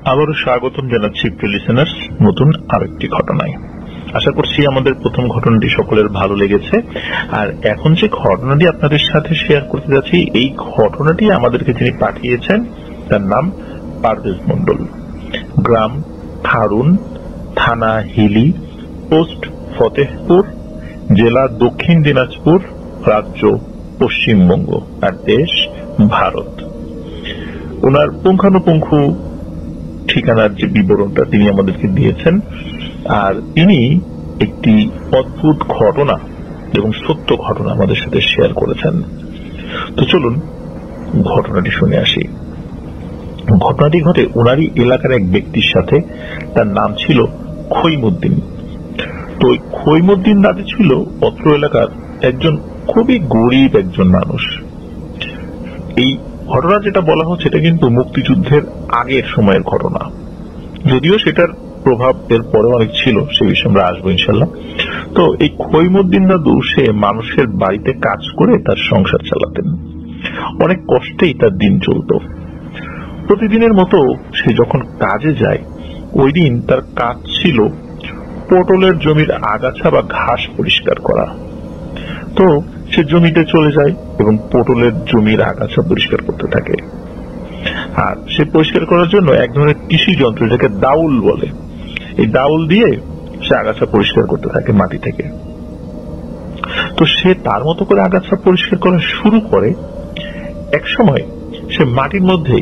আবারও স্বাগতম জানাচ্ছি প্রিয় লিসেনার্স নতুন আরেকটি ঘটনায়। আশা করছি আমাদের প্রথম ঘটনাটি সকলের ভালো লেগেছে। আর এখন যে ঘটনাটি আপনাদের সাথে শেয়ার করতে যাচ্ছি, এই ঘটনাটি আমাদেরকে যিনি পাঠিয়েছেন তার নাম পারভেজ মন্ডল, গ্রাম খারুন, থানা হিলি, পোস্ট ফতেহপুর, জেলা দক্ষিণ দিনাজপুর, রাজ্য পশ্চিমবঙ্গ, আর দেশ ভারত। ওনার পুঙ্খানুপুঙ্খ ঠিকানার যে বিবরণটা তিনি আমাদেরকে দিয়েছেন, আর তিনি একটি অদ্ভুত ঘটনা এবং সত্য ঘটনা আমাদের সাথে শেয়ার করেছেন। তো চলুন ঘটনাটি শুনে আসি। ঘটনাটি ঘটে ওনারই এলাকার এক ব্যক্তির সাথে। তার নাম ছিল খৈমুদ্দিন। তো খৈমুদ্দিন দাদি ছিল অত্র এলাকার একজন খুবই গরিব একজন মানুষ। এই ঘটনা যেটা বলা হচ্ছে এটা কিন্তু মুক্তিযুদ্ধের আগের সময়ের ঘটনা, যদিও সেটার প্রভাব এর পরে অনেক ছিল, সে বিষয়ে আমরা আসবো ইনশাল্লাহ। তো এই খৈমুদ্দিন দাদু সে মানুষের বাড়িতে কাজ করে তার সংসার চালাতেন। অনেক কষ্টেই তার দিন চলত। প্রতিদিনের মতো সে যখন কাজে যায়, ওই দিন তার কাজ ছিল পটলের জমির আগাছা বা ঘাস পরিষ্কার করা। তো সে জমিতে চলে যায় এবং পটলের জমির আগাছা পরিষ্কার করতে থাকে। আর সে পরিষ্কার করার জন্য এক ধরনের কৃষি যন্ত্র, যেটাকে দাউল বলে, এই দাউল দিয়ে সে আগাছা পরিষ্কার করতে থাকে মাটি থেকে। তো সে তার মতো করে আগাছা পরিষ্কার করা শুরু করে। এক সময় সে মাটির মধ্যে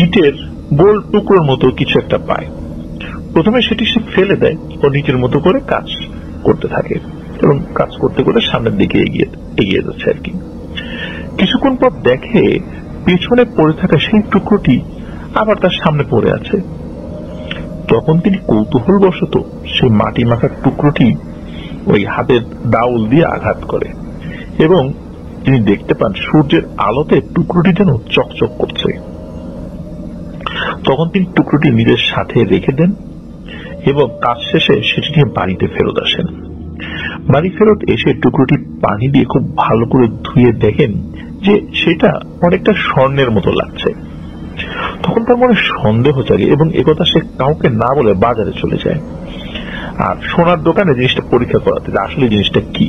ইটের গোল টুকরোর মতো কিছু একটা পায়। প্রথমে সেটি সে ফেলে দেয় ও নিজের মতো করে কাজ করতে থাকে এবং কাজ করতে করতে সামনের দিকে এগিয়ে যাচ্ছে আর কি। কিছুক্ষণ পর দেখে পেছনে পড়ে থাকা সেই টুকরোটি আবার তার সামনে পড়ে আছে। তখন তিনি কৌতূহলবশত সেই মাটি মাখার টুকরোটি ওই হাতের দাউল দিয়ে আঘাত করে এবং তিনি দেখতে পান সূর্যের আলোতে টুকরোটি যেন চকচক করছে। তখন তিনি টুকরোটি নিজের সাথে রেখে দেন এবং কাজ শেষে সেটি নিয়ে বাড়িতে ফেরত আসেন। বাড়ি ফেরত এসে টুকরোটি পানি দিয়ে খুব ভালো করে ধুয়ে দেখেন যে সেটা অনেকটা স্বর্ণের মতো লাগছে। তখন তার মনে সন্দেহ জাগে এবং একথা সে কাউকে না বলে বাজারে চলে যায় আর সোনার দোকানে জিনিসটা পরীক্ষা করাতে, আসলে জিনিসটা কি।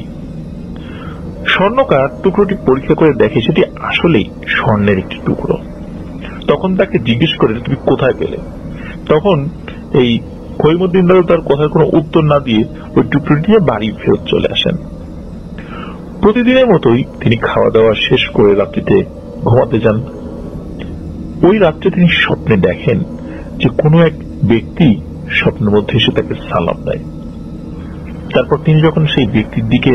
স্বর্ণকার টুকরোটি পরীক্ষা করে দেখে সেটি আসলেই স্বর্ণের একটি টুকরো। তখন তাকে জিজ্ঞেস করে তুমি কোথায় পেলে। তখন এই খৈমুদ্দিন দাদু তার কথার কোনো উত্তর না দিয়ে ওই টুকরোটি নিয়ে বাড়ি ফেরত চলে আসেন। প্রতিদিনের মতোই তিনি খাওয়া দাওয়া শেষ করে রাত্রিতে ঘুমাতে যান। ওই রাত্রে তিনি স্বপ্নে দেখেন যে কোনো এক ব্যক্তি স্বপ্নের মধ্যে এসে তাকে সালাম দেয়। তারপর তিনি যখন সেই ব্যক্তির দিকে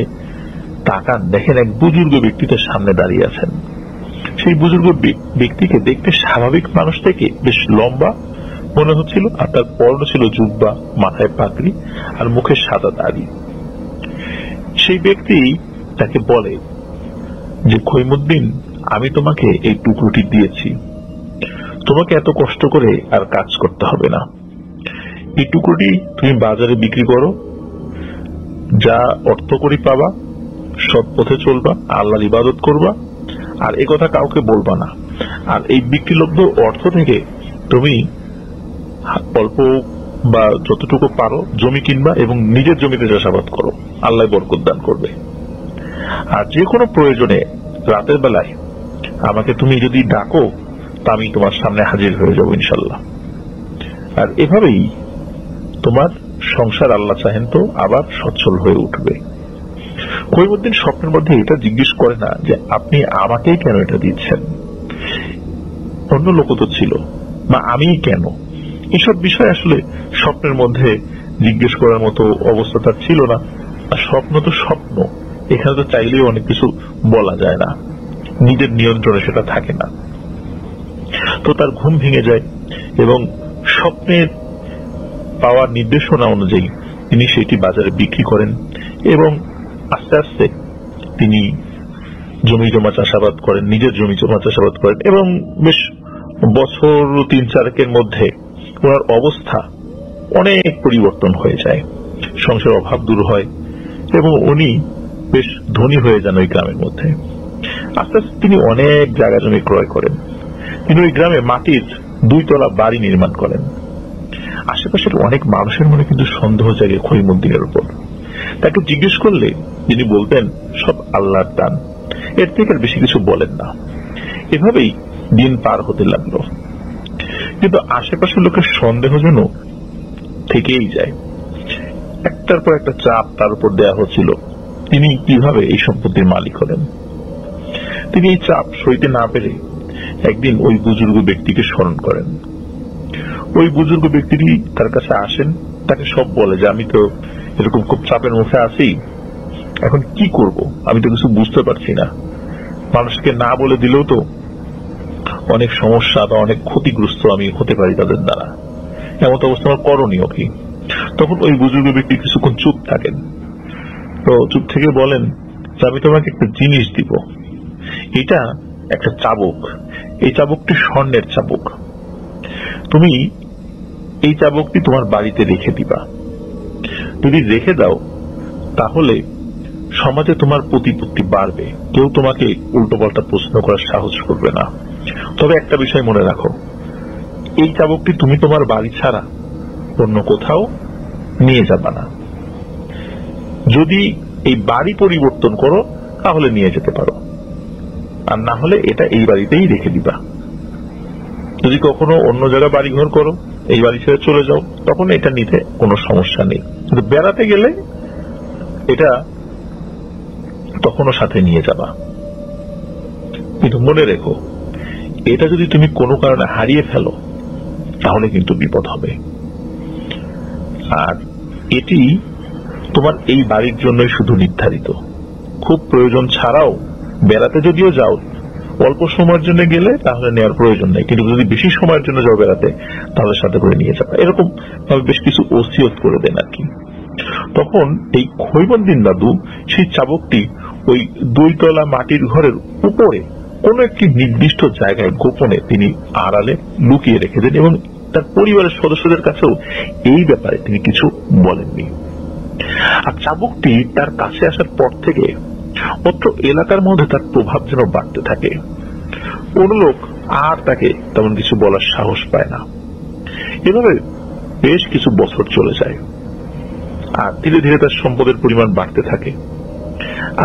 তাকান, দেখেন এক বুজুর্গ ব্যক্তি তার সামনে দাঁড়িয়ে আছেন। সেই বুজুর্গ ব্যক্তিকে দেখতে স্বাভাবিক মানুষ থেকে বেশ লম্বা মনে হচ্ছিল, আর তার পরনে ছিল জুব্বা, মাথায় পাগড়ি আর মুখে সাদা দাড়ি। সেই ব্যক্তি তাকে বলে যে খৈমুদ্দিন, আমি তোমাকে এই টুকরোটি দিয়েছি, তোমাকে এত কষ্ট করে আর কাজ করতে হবে না। এই টুকরোটি তুমি বাজারে বিক্রি করো, যা অর্থ করি পাবা, সৎ পথে চলবা, আল্লাহর ইবাদত করবা, আর এ কথা কাউকে বলবা না। আর এই বিক্রিলব্ধ অর্থ থেকে তুমি অল্প বা যতটুকু পারো জমি কিনবা এবং নিজের জমিতে চাষাবাদ করো, আল্লাহ বরকত দান করবে। আর যে কোনো প্রয়োজনে রাতের বেলায় আমাকে তুমি যদি ডাকো, তা আমি তোমার সামনে হাজির হয়ে যাবো ইনশাল্লাহ। আর এভাবেই তোমার সংসার আল্লাহ চাহেন তো আবার সচ্ছল হয়ে উঠবে। খৈমুদ্দিন স্বপ্নের মধ্যে এটা জিজ্ঞেস করে না যে আপনি আমাকেই কেন এটা দিচ্ছেন, অন্য লোক তো ছিল, বা আমি কেন, এসব বিষয় আসলে স্বপ্নের মধ্যে জিজ্ঞেস করার মতো অবস্থা তার ছিল না। আর স্বপ্ন তো স্বপ্ন, এখানে তো চাইলেও অনেক কিছু বলা যায় না, নিজের নিয়ন্ত্রণে সেটা থাকে না। তো তার ঘুম ভেঙে যায় এবং স্বপ্নের পাওয়ার নির্দেশনা অনুযায়ী তিনি সেটি বাজারে বিক্রি করেন এবং আস্তে আস্তে তিনি জমি জমা চাষাবাদ করেন, নিজের জমি জমা চাষাবাদ করেন এবং বেশ বছর 3-4 মধ্যে ওনার অবস্থা অনেক পরিবর্তন হয়ে যায়। সংসার অভাব দূর হয় এবং উনি বেশ ধনী হয়ে যান ওই গ্রামের মধ্যে। আস্তে আস্তে তিনি অনেক জায়গা জমি ক্রয় করেন। তিনি ওই গ্রামে মাটির 2 তলা বাড়ি নির্মাণ করেন। আশেপাশের অনেক মানুষের মনে কিন্তু সন্দেহ জাগে খৈমুদ্দিনের উপর। তাকে জিজ্ঞেস করলে যিনি বলতেন সব আল্লাহর দান, এর থেকে আর বেশি কিছু বলেন না। এভাবেই দিন পার হতে লাগলো, কিন্তু আশেপাশের লোকের সন্দেহ যেন থেকেই যায়। একটার পর একটা চাপ তার উপর দেয়া হচ্ছিল, তিনি কিভাবে এই সম্পত্তির মালিক হলেন। তিনি এই চাপ সইতে না পেরে একদিন ওই বুজুর্গ ব্যক্তিকে স্মরণ করেন। ওই বুজুর্গ ব্যক্তিটি তার কাছে আসেন, তাকে সব বলে যে আমি তো এরকম খুব চাপের মুখে আছি, এখন কি করব, আমি তো কিছু বুঝতে পারছি না। মানুষকে না বলে দিলেও তো অনেক সমস্যা বা অনেক ক্ষতিগ্রস্ত আমি হতে পারি তাদের দ্বারা, এমন অবস্থা আমার করণীয় কি। তখন ওই বুজুর্গ ব্যক্তি কিছুক্ষণ চুপ থাকেন, তো চুপ থেকে বলেন যে আমি তোমাকে একটা জিনিস দিব, এটা একটা চাবুক, এই চাবুকটি স্বর্ণের চাবুক, তুমি এই চাবুকটি তোমার বাড়িতে রেখে দিবা। যদি রেখে দাও তাহলে সমাজে তোমার প্রতিপত্তি বাড়বে, কেউ তোমাকে উল্টোপাল্টা প্রশ্ন করার সাহস করবে না। তবে একটা বিষয় মনে রাখো, এই চাবুকটি তুমি তোমার বাড়ি ছাড়া অন্য কোথাও নিয়ে যাবা না। যদি এই বাড়ি পরিবর্তন করো তাহলে নিয়ে যেতে পারো, আর না হলে এটা এই বাড়িতেই রেখে দিবা। যদি কখনো অন্য জায়গায় বাড়ি ঘর করো, এই বাড়ি ছেড়ে চলে যাও, তখন এটা নিতে কোনো সমস্যা নেই, কিন্তু বেড়াতে গেলে এটা তখনও সাথে নিয়ে যাবা। কিন্তু মনে রেখো, এটা যদি তুমি কোনো কারণে হারিয়ে ফেলো তাহলে কিন্তু বিপদ হবে। আর এটি তোমার এই বাড়ির জন্যই শুধু নির্ধারিত, খুব প্রয়োজন ছাড়াও বেড়াতে যদিও যাও, অল্প সময়ের জন্য গেলে তাহলে নেওয়ার প্রয়োজন নেই, কিন্তু যদি বেশি সময়ের জন্য যাও বেড়াতে তাহলে সাথে করে নিয়ে যাবে। এরকম ভাবে বেশ কিছু ওসিয়ত করে দেন আর কি। তখন এই খৈমুদ্দিন দাদু সেই চাবুকটি ওই 2 তলা মাটির ঘরের উপরে কোন একটি নির্দিষ্ট জায়গায় গোপনে তিনি আড়ালে লুকিয়ে রেখে দেন, এবং তার পরিবারের সদস্যদের কাছেও এই ব্যাপারে তিনি কিছু বলেননি। আর চাবুকটি তার কাছে আসার পর থেকে অত্র এলাকার মধ্যে তার প্রভাব যেন বাড়তে থাকে। কোন লোক আর তাকে তেমন কিছু বলার সাহস পায় না। এভাবে বেশ কিছু বছর চলে যায়, আর ধীরে ধীরে তার সম্পদের পরিমাণ বাড়তে থাকে।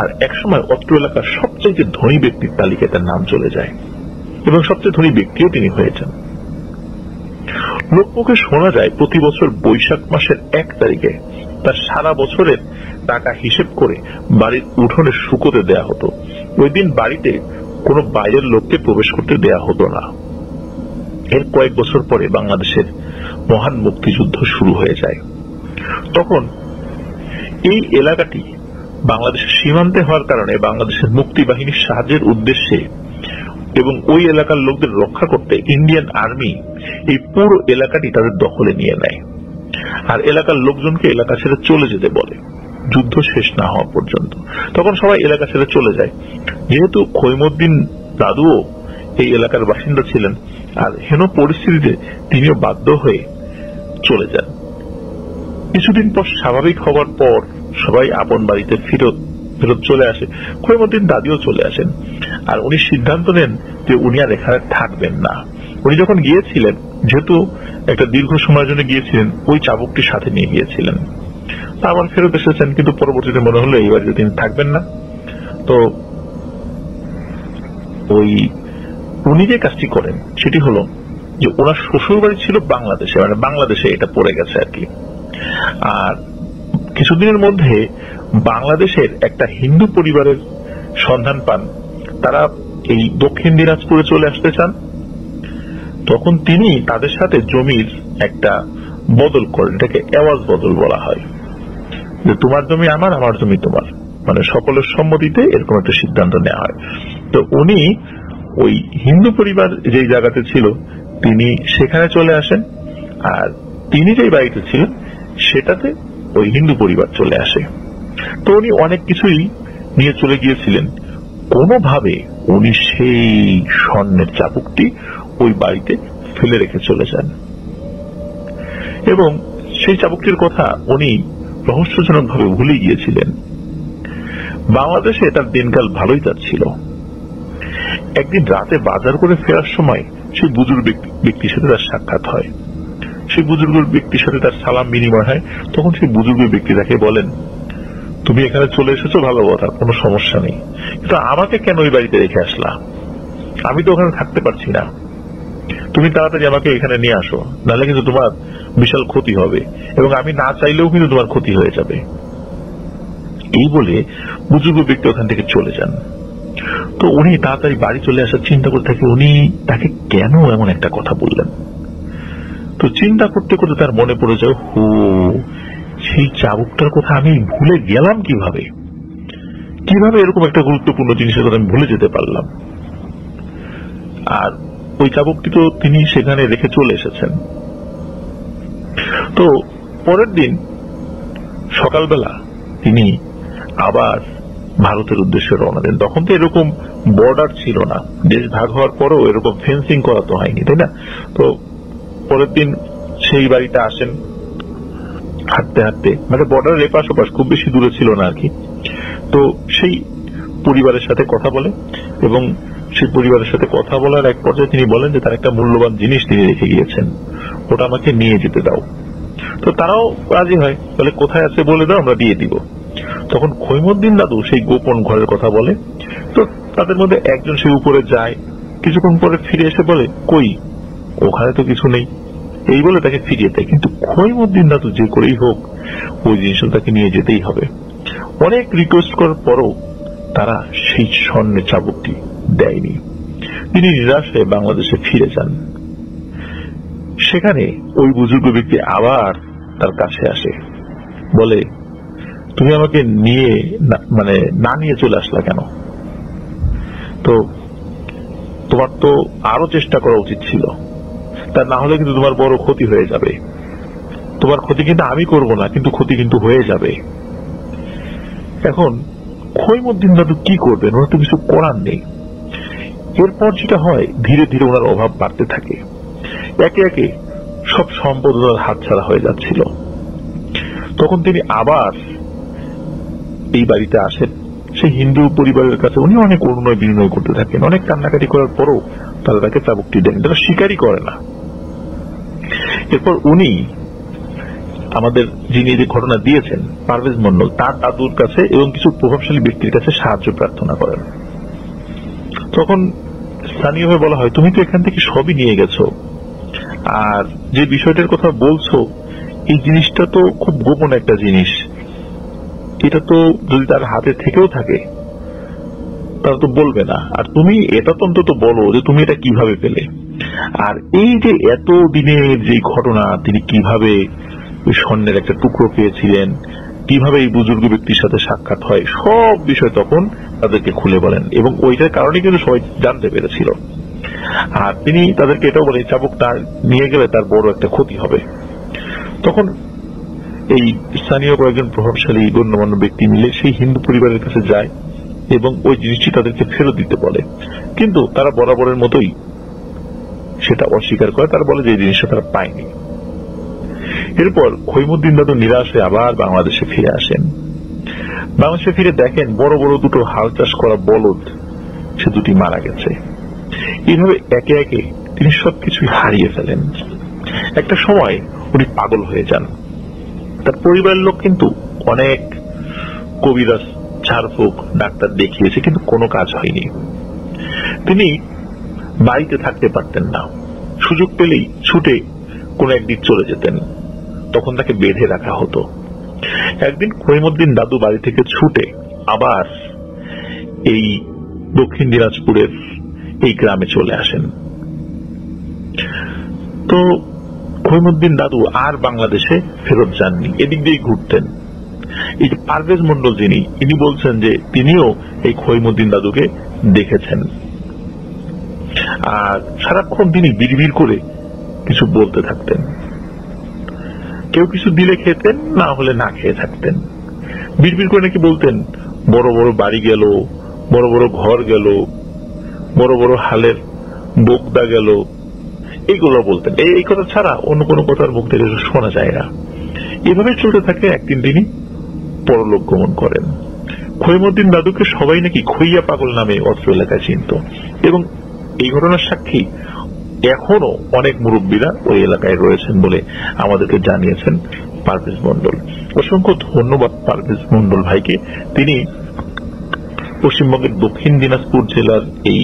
আর একসময় অত্র এলাকার সবচেয়ে ধনী ব্যক্তির তালিকায় তার নাম চলে যায়, এবং সবচেয়ে ধনী ব্যক্তিও তিনি হয়েছেন। লোকমুখে শোনা যায় প্রতি বছর বৈশাখ মাসের 1 তারিখে তার সারা বছরের টাকা হিসেব করে বাড়ির উঠোনে শুকোতে দেয়া হতো। ওই দিন বাড়িতে কোনো বাইরের লোককে প্রবেশ করতে দেয়া হতো না। এর কয়েক বছর পরে বাংলাদেশের মহান মুক্তিযুদ্ধ শুরু হয়ে যায়। তখন এই এলাকাটি বাংলাদেশের সীমান্তে হওয়ার কারণে বাংলাদেশের মুক্তি বাহিনীর সাহায্যের উদ্দেশ্যে এবং ওই এলাকার লোকদের রক্ষা করতে ইন্ডিয়ান আর্মি এই পুরো এলাকাটি তাদের দখলে নিয়ে নেয়, আর এলাকার লোকজনকে এলাকা ছেড়ে চলে যেতে বলে যুদ্ধ শেষ না হওয়া পর্যন্ত। তখন সবাই এলাকা ছেড়ে চলে যায়। যেহেতু খৈমুদ্দিন দাদুও এই এলাকার বাসিন্দা ছিলেন, আর হেন পরিস্থিতিতে তিনিও বাধ্য হয়ে চলে যান। কিছুদিন পর স্বাভাবিক হওয়ার পর সবাই আপন বাড়িতে ফেরত চলে আসে। খৈমুদ্দিন দাদিও চলে আসেন, আর উনি সিদ্ধান্ত নেন যে উনি আর এখানে থাকবেন না। উনি যখন গিয়েছিলেন, যেহেতু একটা দীর্ঘ সময়ের জন্য গিয়েছিলেন, ওই চাবুকটি সাথে নিয়ে গিয়েছিলেন। আবার ফেরত এসেছেন, কিন্তু পরবর্তীতে মনে হলো এই বাড়িতে তিনি থাকবেন না। তো ওই উনি যে কাজটি করেন সেটি হলো যে ওনার শ্বশুর বাড়ি ছিল বাংলাদেশে, মানে বাংলাদেশে এটা পড়ে গেছে আর কি। আর কিছুদিনের মধ্যে বাংলাদেশের একটা হিন্দু পরিবারের সন্ধান পান, তারা এই দক্ষিণ দিনাজপুরে চলে আসতে চান। তখন তিনি তাদের সাথে জমির একটা বদল করেন, এটাকে এওয়াজ বদল বলা হয়, যে তোমার জমি আমার, আমার জমি তোমার, মানে সকলের সম্মতিতে এরকম একটা সিদ্ধান্ত নেওয়া হয়। তো উনি ওই হিন্দু পরিবার যেই জায়গাতে ছিল তিনি সেখানে চলে আসেন, আর তিনি যেই বাড়িতে ছিলেন সেটাতে ওই হিন্দু পরিবার চলে আসে। তো উনি অনেক কিছুই নিয়ে চলে গিয়েছিলেন, কোনোভাবে উনি সেই স্বর্ণের চাবুকটি ওই বাড়িতে ফেলে রেখে চলে যান, এবং সেই চাবুকটির কথা উনি রহস্যজনক ভাবে ভুলে গিয়েছিলেন। বাংলাদেশে তার দিনকাল ভালোই যাচ্ছিল। একদিন রাতে বাজার করে ফেরার সময় সেই বুজুর্গ ব্যক্তির সাথে তার সাক্ষাৎ হয়। সেই বুজুর্গ ব্যক্তির সাথে তার সালাম বিনিময় হয়। তখন সেই বুজুর্গ ব্যক্তি তাকে বলেন, তুমি এখানে চলে এসেছো, ভালো কথা, কোনো সমস্যা নেই, কিন্তু আমাকে কেন ওই বাড়িতে রেখে আসলা? আমি তো ওখানে থাকতে পারছি না, তুমি তাড়াতাড়ি আমাকে এখানে নিয়ে আসো, নাহলে কিন্তু তোমার বিশাল ক্ষতি হবে, এবং আমি না চাইলেও কিন্তু তোমার ক্ষতি হয়ে যাবে। এই বলে বুজুর্গ ব্যক্তি ওখান থেকে চলে যান। তো উনি তাড়াতাড়ি বাড়ি চলে আসার চিন্তা করতে থাকে, উনি তাকে কেন এমন একটা কথা বললেন। তো চিন্তা করতে করতে তার মনে পড়ে যায়, সেই চাবুকটার কথা আমি ভুলে গেলাম কিভাবে এরকম একটা গুরুত্বপূর্ণ জিনিসের কথা আমি ভুলে যেতে পারলাম। আর ওই চাবুকটি তো তিনি সেখানে রেখে চলে এসেছেন। তো পরের দিন সকালবেলা তিনি আবার ভারতের উদ্দেশ্যে রওনা দেন। তখন তো এরকম বর্ডার ছিল না, দেশ ভাগ হওয়ার পরেও এরকম ফেন্সিং করা তো হয়নি, তাই না? তো পরের দিন সেই বাড়িতে আসেন হাঁটতে হাঁটতে, মানে বর্ডারের এপাশ ওপাশ, খুব বেশি দূরে ছিল না আর কি। তো সেই পরিবারের সাথে কথা বলে, এবং সেই পরিবারের সাথে কথা বলার এক পর্যায়ে তিনি বলেন যে তার একটা মূল্যবান জিনিস তিনি রেখে গিয়েছেন, ওটা আমাকে নিয়ে যেতে দাও। তো তারাও রাজি হয়, বলে কোথায় আছে বলে দাও, আমরা দিয়ে দিব। তখন খৈমুদ্দিন দাদু সেই গোপন ঘরের কথা বলে। তো তাদের মধ্যে একজন সেই উপরে যায়, কিছুক্ষণ পরে ফিরে এসে বলে, কই, ওখানে তো কিছু নেই, এই বলে তাকে ফিরিয়ে দেয়। কিন্তু খৈমুদ্দিন দাদু যে করেই হোক ওই জিনিসটা তাকে নিয়ে যেতেই হবে। অনেক রিকোয়েস্ট করার পরও তারা সেই স্বর্ণের চাবুকটি দেয়নি। তিনি নিরাশ হয়ে বাংলাদেশে ফিরে যান। সেখানে ওই বুজুর্গ ব্যক্তি আবার তার কাছে আসে, বলে, তুমি আমাকে নিয়ে না নিয়ে চলে আসলা কেন? তো তোমার তো আরো চেষ্টা করা উচিত ছিল, তা না হলে কিন্তু তোমার বড় ক্ষতি হয়ে যাবে। তোমার ক্ষতি কিন্তু আমি করব না, কিন্তু ক্ষতি কিন্তু হয়ে যাবে। এখন খৈমুদ্দিন দাদু কি করবেন, ওনার তো কিছু করার নেই। এরপর যেটা হয়, ধীরে ধীরে ওনার অভাব বাড়তে থাকে। একে একে সব সম্পদ ওনার হাতছাড়া হয়ে যাচ্ছিল। তখন তিনি আবার এই বাড়িতে আসেন। সেই হিন্দু পরিবারের কাছে উনি অনেক অনুনয় বিনয় করতে থাকেন। অনেক কান্নাকাটি করার পরও তারা তাকে চাবুকটি দেন, তারা স্বীকারই করে না। এরপর উনি আমাদের যিনি যে ঘটনা দিয়েছেন পারভেজ মন্ডল, তার দাদুর কাছে এবং কিছু প্রভাবশালী ব্যক্তির কাছে সাহায্য প্রার্থনা করেন। তখন স্থানীয়ভাবে বলা হয়, তুমি তো এখান থেকে সবই নিয়ে গেছো, আর যে বিষয়টার কথা বলছো এই জিনিসটা তো খুব গোপন একটা জিনিস, এটা তো যদি তার হাতে থেকেও থাকে তারা তো বলবে না। আর তুমি এটা তো অন্তত বলো যে তুমি এটা কিভাবে পেলে। আর এই যে এত দিনের যে ঘটনা, তিনি কিভাবে ওই স্বর্ণের একটা টুকরো পেয়েছিলেন, কিভাবে এই বুজুর্গ ব্যক্তির সাথে সাক্ষাৎ হয়, সব বিষয় তখন তাদেরকে খুলে বলেন, এবং ওইটার কারণে কিন্তু সবাই জানতে পেরেছিল। আর তিনি তাদেরকে এটাও বলেন, চাবুকটা নিয়ে গেলে তার বড় একটা ক্ষতি হবে। তখন এই স্থানীয় কয়েকজন প্রভাবশালী গণ্যমান্য ব্যক্তি মিলে সেই হিন্দু পরিবারের কাছে যায় এবং ওই জিনিসটি তাদেরকে ফেরত দিতে বলে, কিন্তু তারা বরাবরের মতোই সেটা অস্বীকার করে। তারা বলে যে এই জিনিসটা তারা পায়নি। এরপর খৈমুদ্দিন দাদু নিরাশ হয়ে আবার বাংলাদেশে ফিরে আসেন। বাংলাদেশে ফিরে দেখেন বড় বড় দুটো হাল চাষ করা বলদ সে দুটি মারা গেছে। এইভাবে একে একে তিনি সবকিছুই হারিয়ে ফেলেন। একটা সময় উনি পাগল হয়ে যান। তার পরিবারের লোক কিন্তু অনেক কবিরাজ, ঝাড়ফুঁক, ডাক্তার দেখিয়েছে, কিন্তু কোনো কাজ হয়নি। তিনি বাড়িতে থাকতে পারতেন না, সুযোগ পেলেই ছুটে কোন একদিক চলে যেতেন, তখন তাকে বেঁধে রাখা হতো। একদিন খৈমুদ্দিন দাদু বাড়ি থেকে ছুটে আবার এই দক্ষিণ দিনাজপুরের এই গ্রামে চলে আসেন। তো খৈমুদ্দিন দাদু আর বাংলাদেশে ফেরত যাননি, এদিক দিয়েই ঘুরতেন। এই যে পারভেজ মন্ডল যিনি, ইনি বলছেন যে তিনিও এই খৈমুদ্দিন দাদুকে দেখেছেন, আর সারাক্ষণ তিনি বিড়বিড় করে কিছু বলতে থাকতেন। কেউ কিছু দিলে খেতেন, না হলে না খেয়ে থাকতেন। বিড়বিড় করে নাকি বলতেন, বড় বড় বাড়ি গেল, বড় বড় ঘর গেল, বড় বড় হালের বোগদা গেল, এইগুলো বলতেন। এই কথা ছাড়া অন্য কোনো কথার মুখ থেকে শোনা যায় না। এভাবে চলতে থাকে। একদিন তিনি পরলোক গমন করেন। খৈমুদ্দিন দাদুকে সবাই নাকি খইয়া পাগল নামে অত্র এলাকায় চিনত, এবং এই ঘটনার সাক্ষী এখনো অনেক মুরব্বীরা ওই এলাকায় রয়েছেন বলে আমাদেরকে জানিয়েছেন পারভেজ মন্ডল। অসংখ্য ধন্যবাদ পারভেজ মন্ডল ভাইকে। তিনি পশ্চিমবঙ্গের দক্ষিণ দিনাজপুর জেলার এই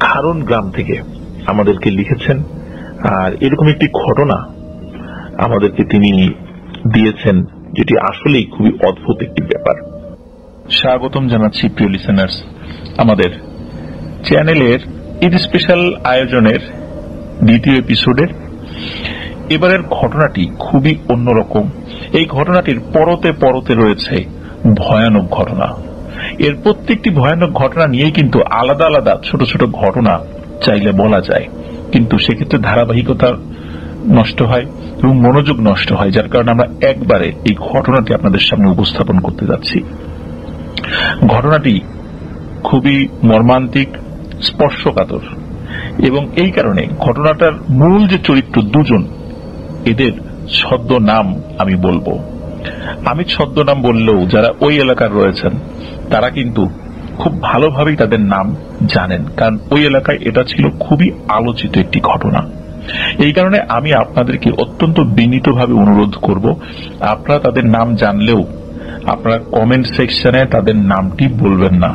খারণ গ্রাম থেকে আমাদেরকে লিখেছেন, আর এরকম একটি ঘটনা আমাদেরকে তিনি দিয়েছেন যেটি আসলেই খুবই অদ্ভুত একটি ব্যাপার। স্বাগতম জানাচ্ছি প্রিয় লিসেনার্স আমাদের চ্যানেলের ঈদ স্পেশাল আয়োজনের দ্বিতীয় এপিসোডের। এবারের ঘটনাটি খুবই অন্যরকম। এই ঘটনাটির পরতে পরতে রয়েছে ভয়ানক ঘটনা। এর প্রত্যেকটি ভয়ানক ঘটনা নিয়েই কিন্তু আলাদা আলাদা ছোট ছোট ঘটনা চাইলে বলা যায়, কিন্তু সেক্ষেত্রে ধারাবাহিকতা নষ্ট হয় এবং মনোযোগ নষ্ট হয়, যার কারণে আমরা একবারে এই ঘটনাটি আপনাদের সামনে উপস্থাপন করতে যাচ্ছি। ঘটনাটি খুবই মর্মান্তিক, স্পর্শকাতর, এবং এই কারণে ঘটনাটার মূল যে চরিত্র দুজন, এদের ছদ্ম নাম আমি বলবো। আমি ছদ্ম নাম বললেও যারা ওই এলাকার রয়েছেন তারা কিন্তু খুব ভালোভাবেই তাদের নাম জানেন, কারণ ওই এলাকায় এটা ছিল খুবই আলোচিত একটি ঘটনা। এই কারণে আমি আপনাদেরকে অত্যন্ত বিনীতভাবে অনুরোধ করব, আপনারা তাদের নাম জানলেও আপনারা কমেন্ট সেকশনে তাদের নামটি বলবেন না,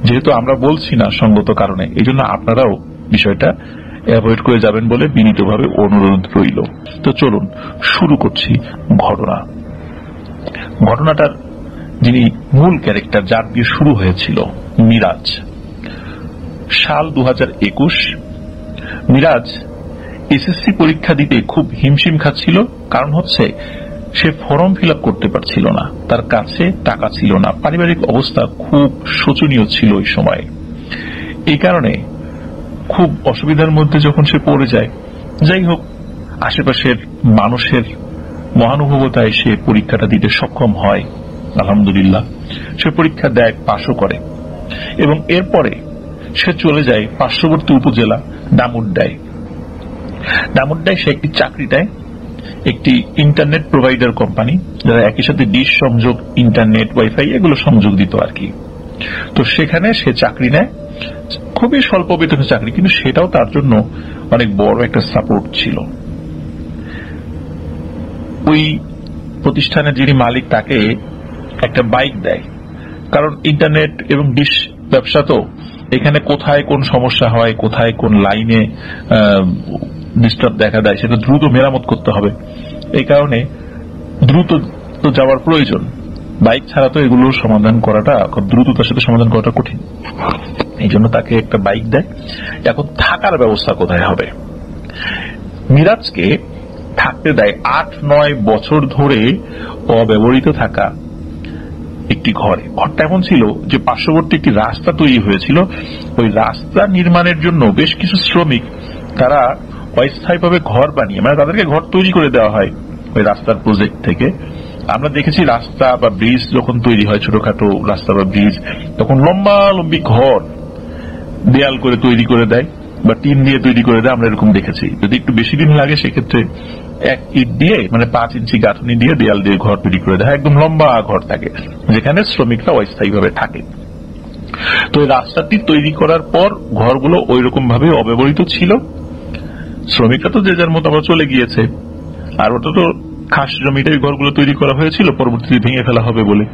যেহেতু আমরা বলছি না সঙ্গত কারণে। এই জন্য আপনারাও বিষয়টা অ্যাভয়েড করে যাবেন বলে বিনীতভাবে অনুরোধ রইল। তো চলুন শুরু করছি ঘটনা। ঘটনাটার যিনি মূল ক্যারেক্টার, যার দিয়ে শুরু হয়েছিল, মিরাজ। সাল 2021। মিরাজ এসএসসি পরীক্ষা দিতে খুব হিমশিম খাচ্ছিল। কারণ হচ্ছে সে ফর্ম ফিল আপ করতে পারছিল না, তার কাছে টাকা ছিল না, পারিবারিক অবস্থা খুব শোচনীয় ছিল ওই সময়। এই কারণে খুব অসুবিধার মধ্যে যখন সে পড়ে যায়, যাই হোক আশেপাশের মানুষের মহানুভবতায় সে পরীক্ষাটা দিতে সক্ষম হয়, আলহামদুলিল্লাহ। সে পরীক্ষা দেয়, পাশও করে, এবং এরপরে সে চলে যায় পার্শ্ববর্তী উপজেলা ডামুড্ডায়। ডামুড্ডায় সে একটি চাকরি দেয়, একটি ইন্টারনেট প্রোভাইডার কোম্পানি, যারা একই সাথে ডিশ সংযোগ, ইন্টারনেট, ওয়াইফাই এগুলো সংযোগ দিত আর কি। তো সেখানে সে চাকরি নেয়, খুবই স্বল্প বেতনের চাকরি, কিন্তু সেটাও তার জন্য অনেক বড় একটা সাপোর্ট ছিল। ওই প্রতিষ্ঠানের যিনি মালিক তাকে একটা বাইক দেয়, কারণ ইন্টারনেট এবং ডিশ ব্যবসা তো, এখানে কোথায় কোন সমস্যা হয়, কোথায় কোন লাইনে ডিস্টার্ব দেখা দেয়, সেটা দ্রুত মেরামত করতে হবে। এই কারণে দ্রুত তো যাওয়ার প্রয়োজন, বাইক ছাড়া তো এগুলোর সমাধান করাটা, খুব দ্রুততার সাথে সমাধান করাটা কঠিন। এই জন্য তাকে একটা বাইক দেয়। এখন থাকার ব্যবস্থা কোথায় হবে? মিরাজকে থাকতে দেয় 8-9 বছর ধরে অব্যবহৃত থাকা একটি ঘরে। ঘরটা এমন ছিল যে পার্শ্ববর্তী একটি রাস্তা তৈরি হয়েছিল, ওই রাস্তা নির্মাণের জন্য বেশ কিছু শ্রমিক তারা অস্থায়ীভাবে ঘর বানিয়ে, মানে তাদেরকে ঘর তৈরি করে দেওয়া হয় ওই রাস্তার প্রজেক্ট থেকে। আমরা দেখেছি রাস্তা বা ব্রিজ যখন তৈরি হয়, ছোটখাটো রাস্তা বা ব্রিজ, তখন লম্বা লম্বি ঘর দেয়াল করে তৈরি করে দেয় বা টিন দিয়ে তৈরি করে দেয়, আমরা এরকম দেখেছি। যদি একটু বেশি দিন লাগে সেক্ষেত্রে এক ইট দিয়ে, মানে 5 ইঞ্চি গাঁথনি দিয়ে দেয়াল দিয়ে ঘর তৈরি করে দেয়, একদম লম্বা ঘর থাকে যেখানে শ্রমিকরা অস্থায়ীভাবে থাকে। তো এই রাস্তাটি তৈরি করার পর ঘরগুলো ওই রকম ভাবে অব্যবহৃত ছিল। শ্রমিকরা তো যে যার মতো আবার চলে গিয়েছে, আর ওটা তো খাস জমিটাই ঘরগুলো তৈরি করা হয়েছিল, পরবর্তীতে ভেঙে ফেলা হবে বলে।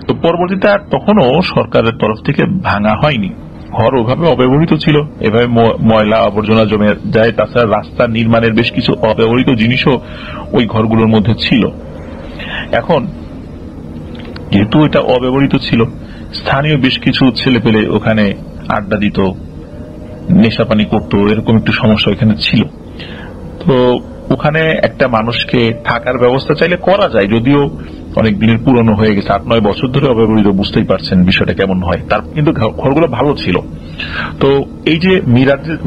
তো পরবর্তীতে আর তখনও সরকারের তরফ থেকে ভাঙা হয়নি, ঘর ওভাবে অব্যবহৃত ছিল, এভাবে ময়লা আবর্জনা জমে যায়। তাছাড়া রাস্তা নির্মাণের বেশ কিছু অব্যবহৃত জিনিসও ওই ঘরগুলোর মধ্যে ছিল। এখন যেহেতু এটা অব্যবহৃত ছিল, স্থানীয় বেশ কিছু ছেলে পেলে ওখানে আড্ডা দিত, নেশাপানি করতো, এরকম একটু সমস্যা এখানে ছিল। তো ওখানে একটা মানুষকে থাকার ব্যবস্থা চাইলে করা যায়, যদিও অনেক দিনের পুরনো হয়ে গেছে, 8-9 বছর ধরে অব্যবহৃত, বুঝতেই পারছেন বিষয়টা কেমন হয়। তার কিন্তু ঘরগুলো ভালো ছিল। তো এই যে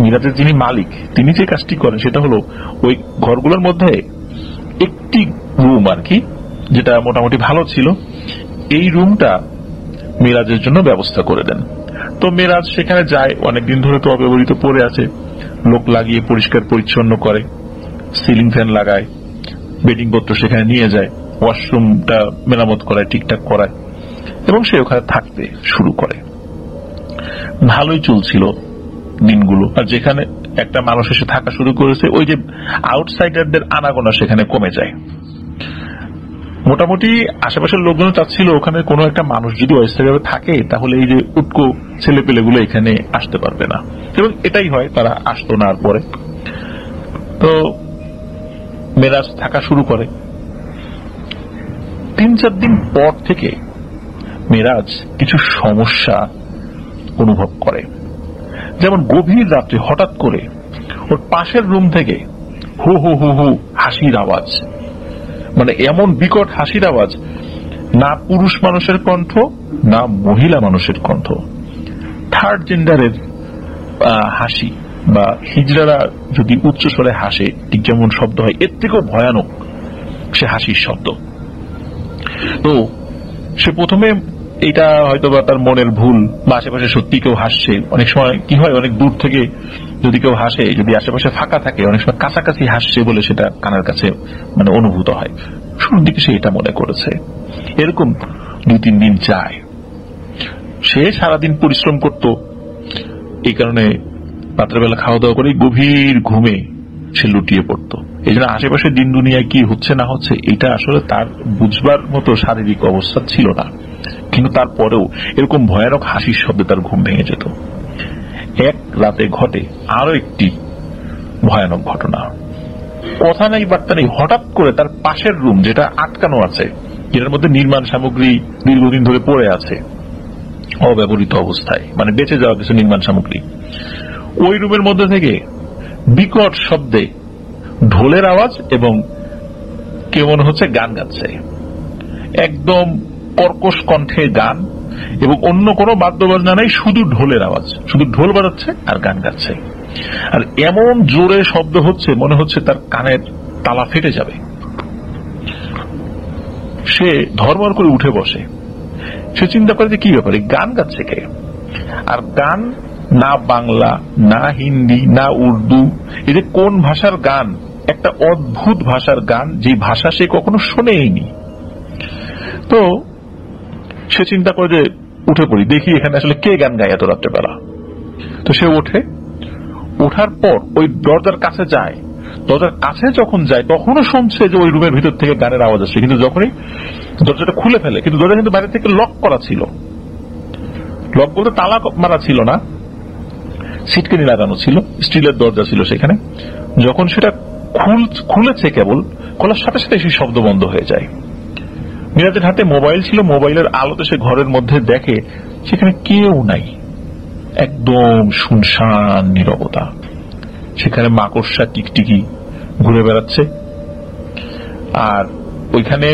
মিরাজের যিনি মালিক, তিনি যে কাজটি করেন সেটা হলো ওই ঘরগুলোর মধ্যে একটি রুম আর কি, যেটা মোটামুটি ভালো ছিল, এই রুমটা মিরাজের জন্য ব্যবস্থা করে দেন। তো মিরাজ সেখানে যায়, অনেকদিন ধরে তো অব্যবহৃত পড়ে আছে, লোক লাগিয়ে পরিষ্কার পরিচ্ছন্ন করে, সিলিং ফ্যান লাগায়, বেডিং পত্র সেখানে নিয়ে যায়, ওয়াশরুমটা মেরামত করায়, ঠিকঠাক করায়, এবং সে ওখানে থাকতে শুরু করে। ভালোই চলছিল দিনগুলো, আর যেখানে একটা মানুষ এসে থাকা শুরু করেছে ওই যে আউটসাইডারদের আনাগোনা সেখানে কমে যায়। মোটামুটি আশেপাশের লোকজন চাচ্ছিল ওখানে কোনো একটা মানুষ যদি অস্থায়ীভাবে থাকে তাহলে এই যে উটকো ছেলেপেলেগুলো এখানে আসতে পারবে না, এবং এটাই হয়, তারা আসতো না। আর পরে তো মেরাজ থাকা শুরু করে। 3-4 দিন পর থেকে মেরাজ কিছু সমস্যা অনুভব করে। যেমন গভীর রাত্রে হঠাৎ করে ওর পাশের রুম থেকে হু হু হু হু হাসির আওয়াজ, মানে এমন বিকট হাসির আওয়াজ, না পুরুষ মানুষের কণ্ঠ না মহিলা মানুষের কণ্ঠ, থার্ড জেন্ডারের হাসি, বা হিজড়ারা যদি উচ্চস্বরে হাসে ঠিক যেমন শব্দ হয় এর থেকেও ভয়ানক সে হাসির শব্দ। তো সে প্রথমে এটা হয়তো বা তার মনের ভুল, বা আশেপাশে সত্যি কেউ হাসছে। অনেক সময় কি হয়, অনেক দূর থেকে যদি কেউ হাসে, যদি আশেপাশে ফাঁকা থাকে, অনেক সময় কাছাকাছি হাসছে বলে সেটা কানের কাছে মানে অনুভূত হয়। শুরুর দিকে সে এটা মনে করেছে। এরকম 2-3 দিন যায়। সে সারাদিন পরিশ্রম করত, এই কারণে রাত্রেবেলা খাওয়া দাওয়া করে গভীর ঘুমে সে লুটিয়ে পড়ত। এই জন্য আশেপাশে দিন দুনিয়ায় কি হচ্ছে না হচ্ছে এটা আসলে তার বুঝবার মতো শারীরিক অবস্থা ছিল না। কিন্তু তারপরেও এরকম ভয়ানক হাসির শব্দে তার ঘুম ভেঙে যেত। এক রাতে ঘটে আরো একটি ভয়ানক ঘটনা। কথা নেই বার্তা নেই, হঠাৎ করে তার পাশের রুম, যেটা আটকানো আছে, যেটার মধ্যে নির্মাণ সামগ্রী দীর্ঘদিন ধরে পড়ে আছে অব্যবহৃত অবস্থায়, মানে বেঁচে যাওয়া কিছু নির্মাণ সামগ্রী, ওই রুমের মধ্যে থেকে বিকট শব্দে ঢোলের আওয়াজ এবং কেউ মনে হচ্ছে গান গাচ্ছে। একদম কর্কশ কণ্ঠে গান, এবং অন্য কোনো বাদ্যবাজনা নাই, শুধু ঢোলের আওয়াজ, শুধু ঢোল বাজাচ্ছে আর গান গাচ্ছে। আর এমন জোরে শব্দ হচ্ছে মনে হচ্ছে তার কানের তালা ফেটে যাবে। সে ধর্মর করে উঠে বসে। সে চিন্তা করে যে কি ব্যাপারে গান গাচ্ছে কে, আর গান না বাংলা না হিন্দি না উর্দু, এই যে কোন ভাষার গান, একটা অদ্ভুত ভাষার গান, যে ভাষা সে কখনো শোনেইনি। তো সে চিন্তা করে যে উঠে পড়ি, দেখি এখানে আসলে কে গান গায় এত রাত্রেবেলা। তো সে ওঠে, ওঠার পর ওই দরজার কাছে যায়। দরজার কাছে যখন যায় তখনও শুনছে যে ওই রুমের ভিতর থেকে গানের আওয়াজ আসছে, কিন্তু যখনই দরজাটা খুলে ফেলে, কিন্তু দরজা কিন্তু বাইরে থেকে লক করা ছিল। লক বলতে তালা মারা ছিল না, সিটকানি লাগানো ছিল, স্টিলের দরজা ছিল সেখানে। যখন সেটা খুলেছে, কেবল খোলার সাথে সাথে সেই শব্দ বন্ধ হয়ে যায়। মিরাজের হাতে মোবাইল ছিল, মোবাইলের আলোতে সে ঘরের মধ্যে দেখে সেখানে কেউ নাই, একদম শুনশান নীরবতা। সেখানে মাকড়সা টিকটিকি ঘুরে বেড়াচ্ছে, আর ওইখানে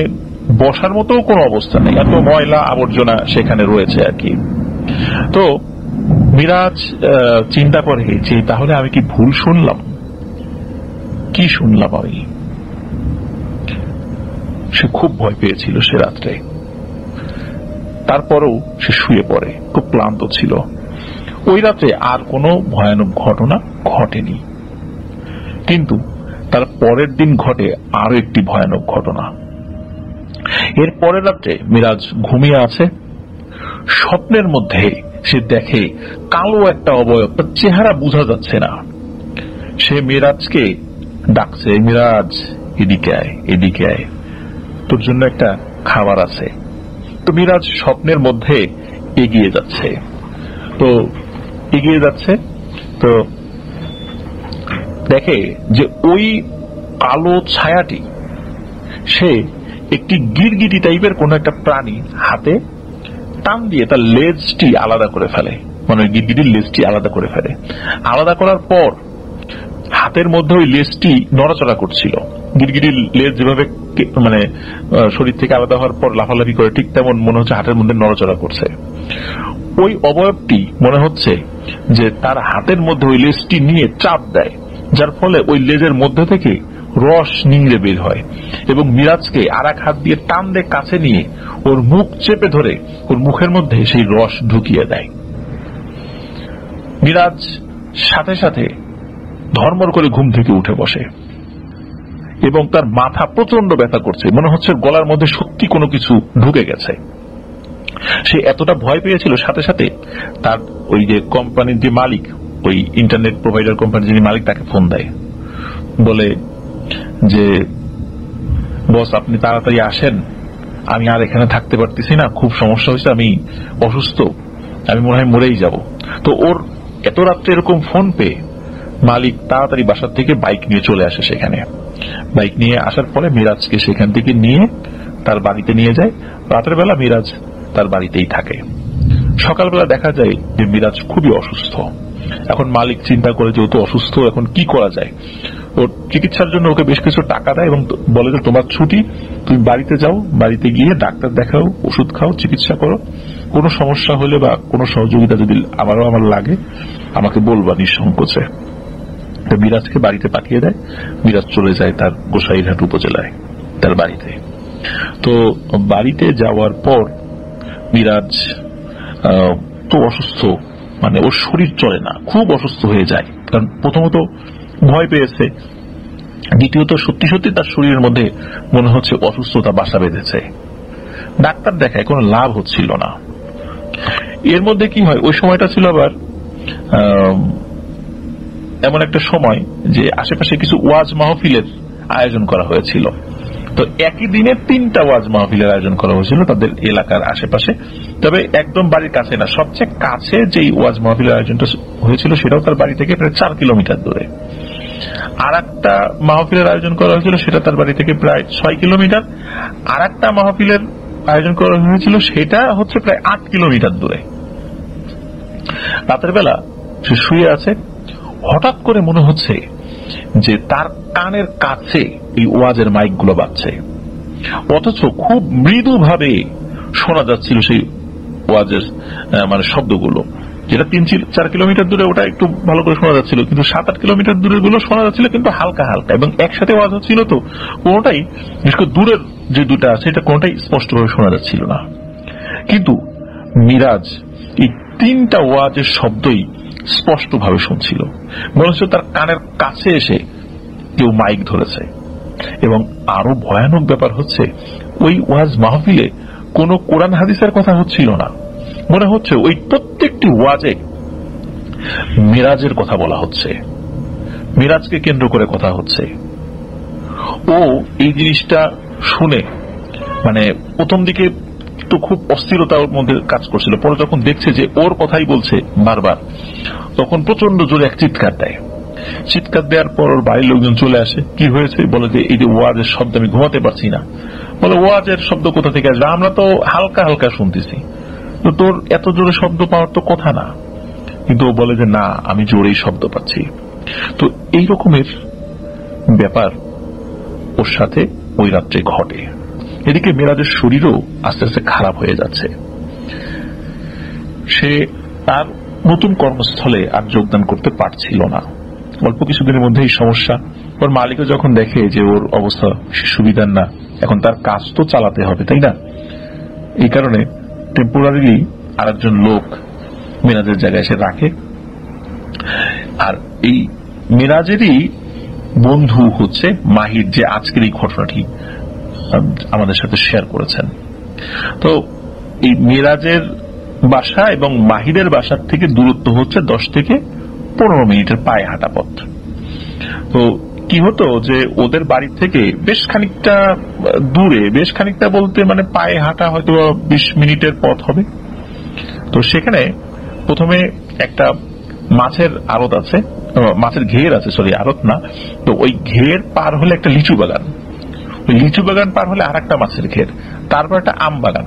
বসার মতো কোনো অবস্থা নেই, এত ময়লা আবর্জনা সেখানে রয়েছে আর কি। তো মিরাজ চিন্তা করে যে তাহলে আমি কি ভুল শুনলাম, কি শুনলাম আমি। সে খুব ভয় পেয়েছিল সে রাত্রে। তারপরেও সে শুয়ে পড়ে, খুব ক্লান্ত ছিল। ওই রাত্রে আর কোনো ভয়ানক ঘটনা ঘটেনি, কিন্তু তার পরের দিন ঘটে আরো একটি ভয়ানক ঘটনা। এর পরের রাত্রে মিরাজ ঘুমিয়ে আছে, স্বপ্নের মধ্যে সে দেখে কালো একটা অবয়ব, তার চেহারা বোঝা যাচ্ছে না। সে মিরাজকে ডাকছে, মিরাজ এদিকে আয়, এদিকে আয়, তোর জন্য একটা খাবার আছে। তো মিরাজ স্বপ্নের মধ্যে এগিয়ে যাচ্ছে, তো দেখে যে ওই কালো ছায়াটি সে একটি গিরগিটি টাইপের কোন একটা প্রাণী হাতে টান দিয়ে তার লেজটি আলাদা করে ফেলে, মানে গিরগিটির লেজটি আলাদা করে ফেলে। আলাদা করার পর হাতের মধ্যে ওই লেজটি নড়াচড়া করছিল। গিরগিটির লেজ যেভাবে মানে শরীর থেকে আলাদা হওয়ার পর লাফালাফি করে, ঠিক তেমন মনে হচ্ছে হাতের মধ্যে নড়াচড়া করছে। ওই অবয়বটি মনে হচ্ছে যে তার হাতের মধ্যে ওই লেজটি নিয়ে চাপ দেয়, যার ফলে ওই লেজের মধ্যে থেকে রস নিংড়ে বের হয়, এবং মিরাজকে আর এক হাত দিয়ে টান দিয়ে কাছে নিয়ে ওর মুখ চেপে ধরে ওর মুখের মধ্যে সেই রস ঢুকিয়ে দেয়। মিরাজ সাথে সাথে ধর্মর করে ঘুম থেকে উঠে বসে, এবং তার মাথা প্রচন্ড ব্যথা করছে, মনে হচ্ছে গলার মধ্যে সত্যি কোনো কিছু ঢুকে গেছে। সে এতটা ভয় পেয়েছিল, সাথে সাথে তার ওই যে কোম্পানির যে মালিক ওই ইন্টারনেট প্রোভাইডার কোম্পানির যিনি মালিক তাকে ফোন দেয়, বলে যে বস আপনি তাড়াতাড়ি আসেন, আমি আর এখানে থাকতে পারতেছি না, খুব সমস্যা হয়েছে, আমি অসুস্থ, আমি মনে হয় মরেই যাব। তো ওর এত রাত্রে এরকম ফোন পেয়ে মালিক তাড়াতাড়ি বাসার থেকে বাইক নিয়ে চলে আসে সেখানে। বাইক নিয়ে আসার পরে মিরাজকে সেখান থেকে নিয়ে তার বাড়িতে নিয়ে যায়। রাতের বেলা মিরাজ তার বাড়িতেই থাকে। সকালবেলা দেখা যায় যে মিরাজ খুবই অসুস্থ। এখন মালিক চিন্তা করে যেহেতু অসুস্থ, এখন কি করা যায়, ওর চিকিৎসার জন্য ওকে বেশ কিছু টাকা দেয় এবং বলে যে তোমার ছুটি, তুমি বাড়িতে যাও, বাড়িতে গিয়ে ডাক্তার দেখাও, ওষুধ খাও, চিকিৎসা করো, কোনো সমস্যা হলে বা কোনো সহযোগিতা যদি আমার লাগে আমাকে বলবা নিঃসংকোচে। মিরাজকে বাড়িতে পাঠিয়ে দেয়। মিরাজ চলে যায় তার গোসাইরহাট উপজেলায় তার বাড়িতে। তো বাড়িতে যাওয়ার পর মিরাজ তো অসুস্থ, মানে ওর শরীর চলে না, খুব অসুস্থ হয়ে যায়। কারণ প্রথমত ভয় পেয়েছে, দ্বিতীয়ত সত্যি সত্যি তার শরীরের মধ্যে মনে হচ্ছে অসুস্থতা বাসা বেঁধেছে। ডাক্তার দেখায় কোনো লাভ হচ্ছিল না। এর মধ্যে কি হয়, ওই সময়টা ছিল আবার এমন একটা সময় যে আশেপাশে কিছু ওয়াজ মাহফিলের আয়োজন করা হয়েছিল। তো একই দিনে 3টা ওয়াজ মাহফিলের আয়োজন করা হয়েছিল তাদের এলাকার আশেপাশে। তবে একদম বাড়ির কাছে না, সবচেয়ে কাছে যেই ওয়াজ মাহফিলের আয়োজনটা হয়েছিল সেটাও তার বাড়ি থেকে প্রায় 4 কিলোমিটার দূরে। আর একটা মাহফিলের আয়োজন করা হয়েছিল সেটা তার বাড়ি থেকে প্রায় 6 কিলোমিটার। আর একটা মাহফিলের আয়োজন করা হয়েছিল সেটা হচ্ছে প্রায় 8 কিলোমিটার দূরে। রাতের বেলা সে শুয়ে আছে, হঠাৎ করে মনে হচ্ছে যে তার কানের কাছে এই ওয়াজের মাইকগুলো বাজছে, অথচ খুব মৃদুভাবে শোনা যাচ্ছিল সেই ওয়াজের মানে শব্দগুলো। যেটা 3-4 কিলোমিটার দূরে ওটা একটু ভালো করে শোনা যাচ্ছিল, কিন্তু 7-8 কিলোমিটার দূরের গুলো শোনা যাচ্ছিল কিন্তু হালকা হালকা, এবং একসাথে ওয়াজ হচ্ছিল। তো কোনোটাই, বিশেষ করে দূরের যে দুটা আছে এটা কোনোটাই স্পষ্টভাবে শোনা যাচ্ছিল না। কিন্তু মিরাজ এই 3টা ওয়াজের শব্দই স্পষ্টভাবে শুনছিল। মনে হচ্ছে তার কানের কাছে এসে কেউ মাইক ধরেছে। এবং আরো ভয়ানক ব্যাপার হচ্ছে, ওই ওয়াজ মাহফিলে কোনো কোরআন হাদিসের কথা হচ্ছিল না, মনে হচ্ছে ওই প্রত্যেকটি ওয়াজে মিরাজের কথা বলা হচ্ছে, মিরাজকে কেন্দ্র করে কথা হচ্ছে। ও এই জিনিসটা শুনে মানে প্রথম দিকে তো খুব অস্থিরতার মধ্যে কাজ করছিল, পরে যখন দেখছে যে ওর কথাই বলছে বারবার, তখন প্রচন্ড জোরে এক চিৎকার দেয়। চিৎকার দেওয়ার পর ওর বাড়ির লোকজন চলে আসে। কি হয়েছে বলে যে এই যে ওয়াজের শব্দ, আমি ঘুমাতে পারছি না। বলে ওয়াজের শব্দ কোথা থেকে আসবে, আমরা তো হালকা হালকা শুনতেছি, তো তোর এত জোরে শব্দ পাওয়ার তো কথা না। কিন্তু ও বলে যে না, আমি জোরেই শব্দ পাচ্ছি। তো এই রকমের ব্যাপার ওর সাথে ওই রাত্রে ঘটে। এদিকে মিরাজের শরীরও আস্তে আস্তে খারাপ হয়ে যাচ্ছে। সে তার নতুন কর্মস্থলে আর যোগদান করতে পারছিল না। অল্প কিছুদিনের মধ্যে এই সমস্যা। ওর মালিকও যখন দেখে যে ওর অবস্থা সুবিধার না, এখন তার কাজ তো চালাতে হবে, তাই না? এই কারণে টেম্পোরারিলি আরেকজন লোক মিরাজের জায়গায় এসে রাখে। আর এই মিরাজেরই বন্ধু হচ্ছে মাহির, যে আজকের এই ঘটনাটি আমাদের সাথে শেয়ার করেছেন। তো এই মিরাজের বাসা এবং মাহিরের বাসার থেকে দূরত্ব হচ্ছে 10 থেকে 15 মিনিটের পায়ে হাঁটা পথ। তো কি হতো যে ওদের বাড়ি থেকে বেশ খানিকটা দূরে, বেশ খানিকটা বলতে মানে পায়ে হাঁটা হয়তো 20 মিনিটের পথ হবে। তো সেখানে প্রথমে একটা মাছের আড়ত আছে, মাছের ঘের আছে, সরি আড়ত না। তো ওই ঘের পার হলে একটা লিচু বাগান, ওই লিচু বাগান পার হলে আর একটা মাছের ঘের, তারপর একটা আম বাগান।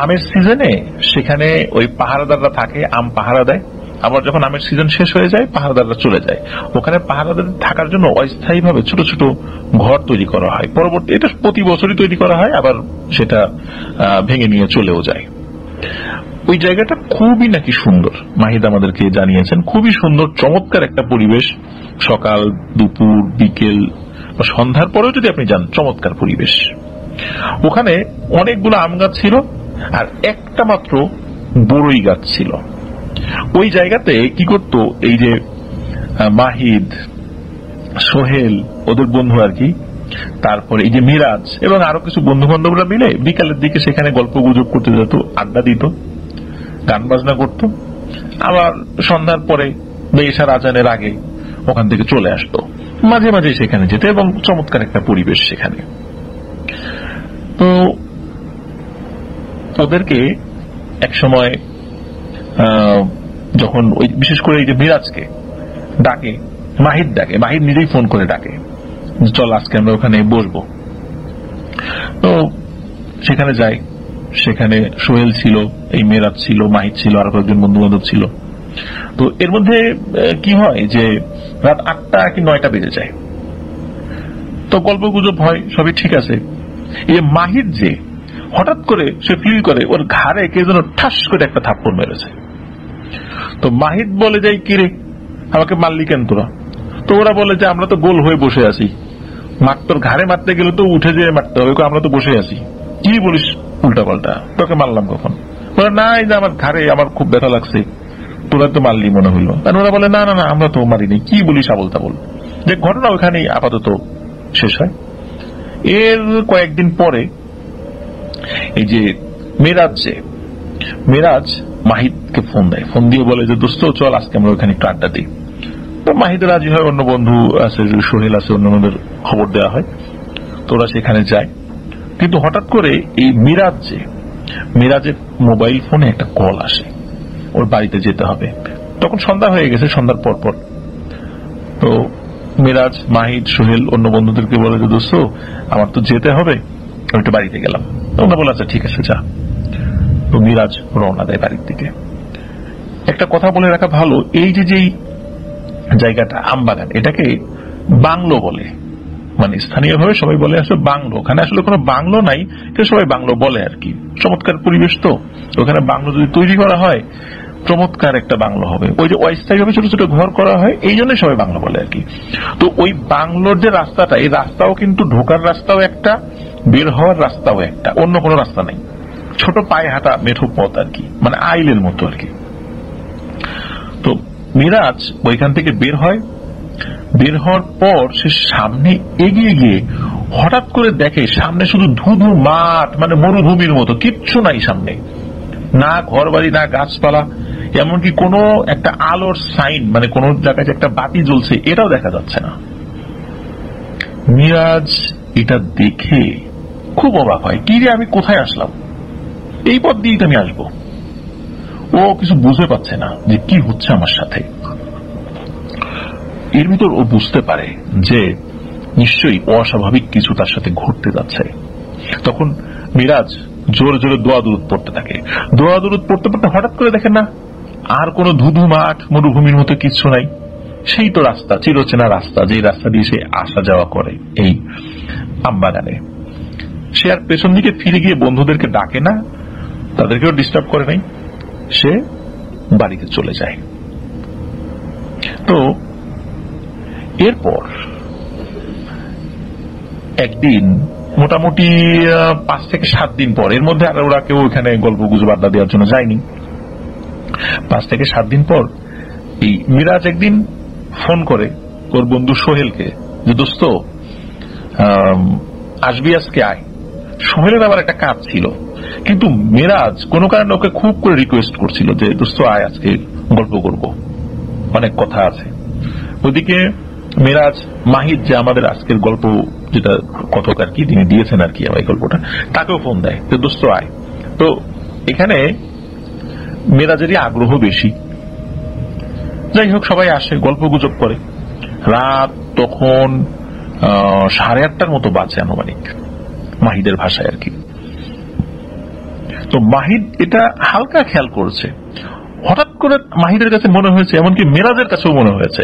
আমের সিজনে সেখানে ওই পাহারাদাররা থাকে, আম পাহারা দেয়। আবার যখন আমের সিজন শেষ হয়ে যায় পাহারাদাররা চলে যায়। ওখানে পাহারাদার থাকার জন্য অস্থায়ীভাবে ছোট ছোট ঘর তৈরি করা হয়। পরবর্তী এটা প্রতি বছরই তৈরি করা হয়, আবার সেটা ভেঙে নিয়ে চলেও যায়। ওই জায়গাটা খুবই নাকি সুন্দর, মাহিদ আমাদেরকে জানিয়েছেন, খুবই সুন্দর, চমৎকার একটা পরিবেশ। সকাল, দুপুর, বিকেল বা সন্ধ্যার পরেও যদি আপনি যান, চমৎকার পরিবেশ। ওখানে অনেকগুলো আম গাছ ছিল আর একটা মাত্র বড়ই গাছ ছিল। ওই জায়গাতে কি করতো, এই যে মাহিদ, সোহেল, ওদের বন্ধু আর কি, তারপরে এই যে মিরাজ এবং আরো কিছু বন্ধু বান্ধবরা মিলে বিকালের দিকে সেখানে গল্প গুজব করতে যেত, আড্ডা দিত, গান বাজনা করত। আবার সন্ধ্যার পরে এশার আজানের আগে ওখান থেকে চলে আসতো, মাঝে মাঝে সেখানে যেত, এবং চমৎকার একটা পরিবেশ সেখানে। তো ওদেরকে এক সময় যখন ওই বিশেষ করে এই যে মিরাজকে ডাকে, মাহিদ নিজেই ফোন করে ডাকে, চল আজকে আমরা ওখানে বসবো। তো সেখানে যাই, সেখানে সোহেল ছিল, এই মিরাজ ছিল, মাহিদ ছিল, আর কয়েকজন বন্ধু বান্ধব ছিল। তো এর মধ্যে কি হয় যে রাত 8টা কি 9টা বেজে যায়। তো গল্প গুজব হয়, সবই ঠিক আছে। এই মাহিদ যে হঠাৎ করে সে ফিল করে ওর ঘাড়ে কে যেন ঠাস করে একটা থাপ্পড় মেরেছে। তো মাহিদ বলে যাই, কিরে আমাকে মারলি কেন তোরা? তো ওরা বলে যে আমরা তো গোল হয়ে বসে আছি, তোর ঘাড়ে মারতে গেলে তো উঠে যেয়ে মারতে হবে, আমরা তো বসে আছি, কি বলিস উল্টা পাল্টা, তোকে মারলাম কখন? বলে না, এই যে আমার ঘাড়ে আমার খুব ব্যথা লাগছে, তোরা তো মারলি মনে হইলো। ওরা বলে না না না, আমরা তো মারিনি, কি বলিস আবল তাবল। যে ঘটনা ওখানেই আপাতত শেষ হয়। এর কয়েকদিন পরে এই যে মিরাজ মাহিদকে ফোন দেয়, ফোন দিয়ে বলে যে দোস্ত চল আজকে আমরা ওখানে একটু আড্ডা দিই। তো মাহিদ রাজি হয়, অন্য বন্ধু আছে, সোহেল আছে, অন্যদের খবর দেওয়া হয়, তোরা সেখানে যায়। কিন্তু হঠাৎ করে এই মিরাজের মোবাইল ফোনে একটা কল আসে, ওর বাড়িতে যেতে হবে। তখন সন্ধ্যা হয়ে গেছে, সন্ধ্যার পর। তো মিরাজ, মাহিদ, সোহেল অন্য বন্ধুদেরকে বলে যে দোস্ত আমার তো যেতে হবে, আমি একটু বাড়িতে গেলাম। ওরা বলে আচ্ছা ঠিক আছে যা। তো মিরাজ রওনা দেয় বাড়ির দিকে। একটা কথা বলে রাখা ভালো, এই যে জায়গাটা আমবাগান, এটাকে বাংলো বলে, মানে স্থানীয়ভাবে সবাই বলে আসলে বাংলো। ওখানে আসলে কোনো বাংলো নাই, কিন্তু সবাই বাংলো বলে আর কি। চমৎকার পরিবেশ, তো ওখানে বাংলো যদি তৈরি করা হয় চমৎকার একটা বাংলো হবে। ওই যে অস্থায়ীভাবে ছোট ছোট ঘর করা হয়, এই জন্যই সবাই বাংলো বলে আর কি। তো ওই বাংলোর যে রাস্তাটা, এই রাস্তাও কিন্তু ঢোকার রাস্তাও একটা, বের হওয়ার রাস্তাও একটা, অন্য কোনো রাস্তা নেই, ছোট পায়ে হাঁটা মেঠো পথ আর কি, মানে আইলের মতো আর কি। তো মিরাজ ওইখান থেকে বের হওয়ার পর সে সামনে এগিয়ে গিয়ে হঠাৎ করে দেখে সামনে শুধু ধুধু মাঠ, মানে মরুভূমির মতো, কিচ্ছু নাই সামনে, না ঘর বাড়ি, না গাছপালা, এমনকি কোনো একটা আলোর সাইন, মানে কোন জায়গায় একটা বাতি জ্বলছে এটাও দেখা যাচ্ছে না। মিরাজ এটা দেখে খুব অবাক হয়, কি রে আমি কোথায় আসলাম, এই পথ দিয়েই তো আমি আসবো। ও কিছু বুঝতে পারছে না যে কি হচ্ছে আমার সাথে। এর ভিতর ও বুঝতে পারে যে নিশ্চয়ই অস্বাভাবিক কিছু তার সাথে ঘটতে যাচ্ছে। তখন মিরাজ জোরে জোরে দোয়া দুরুদ পড়তে থাকে। দোয়া দুরুদ পড়তে পড়তে হঠাৎ করে দেখেন না, আর কোন ধুধু মাঠ মরুভূমির মতো কিছু নাই, সেই তো রাস্তা, চিরচেনা রাস্তা, যে রাস্তা দিয়ে সে আসা যাওয়া করে এই আমবাগানে। সে আর পেছন দিকে ফিরে গিয়ে বন্ধুদেরকে ডাকে না, তাদেরকেও ডিস্টার্ব করে নাই, সে বাড়িতে চলে যায়। তো এরপর একদিন মোটামুটি 5 থেকে 7 দিন পর, এর মধ্যে আর ওরা কেউ এখানে গল্প গুজব আড্ডা দেওয়ার জন্য যায়নি। 5 থেকে 7 দিন পর এই মিরাজ একদিন ফোন করে ওর বন্ধু সোহেলকে যে দোস্ত আসবি আজকে আয়। সোহেলের আবার একটা কাজ ছিল, কিন্তু মিরাজ কোনো কারণে ওকে খুব করে রিকোয়েস্ট করছিল যে দোস্ত আয় আজকে গল্প করব, অনেক কথা আছে। ওদিকে মিরাজ মাহিদ, যে আমাদের আজকের গল্প যেটা কথক আর কি তিনি দিয়েছেন আর কি এই গল্পটা, তাকেও ফোন দেয় যে দোস্ত আয়। তো এখানে মিরাজেরই আগ্রহ বেশি। যাই হোক, সবাই আসে, গল্প গুজব করে। রাত তখন 8:30টার মতো বাজে আনুমানিক, মাহিদের ভাষায় আর কি। তো মাহিদ এটা হালকা খেয়াল করছে। হঠাৎ করে মাহিদের কাছে মনে হয়েছে, এমনকি মিরাজের কাছেও মনে হয়েছে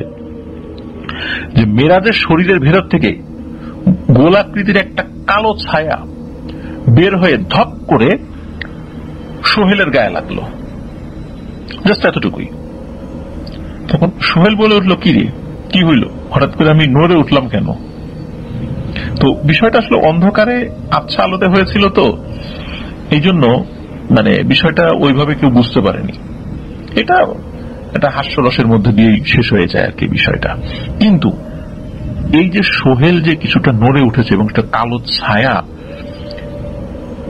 যে মিরাজের শরীরের ভেতর থেকে গোলাকৃতির একটা কালো ছায়া বের হয়ে ধপ করে সোহেলের গায়ে লাগলো, জাস্ট এতটুকুই। তখন সোহেল বলে উঠলো, কি রে কি হইল, হঠাৎ করে আমি নড়ে উঠলাম কেন? তো বিষয়টা আসলে অন্ধকারে আবছা আলোতে হয়েছিল, তো এই জন্য মানে বিষয়টা ওইভাবে কেউ বুঝতে পারেনি। এটা হাস্যরসের মধ্যে দিয়েই শেষ হয়ে যায় আর কি বিষয়টা। কিন্তু এই যে সোহেল যে কিছুটা নড়ে উঠেছে এবং একটা কালো ছায়া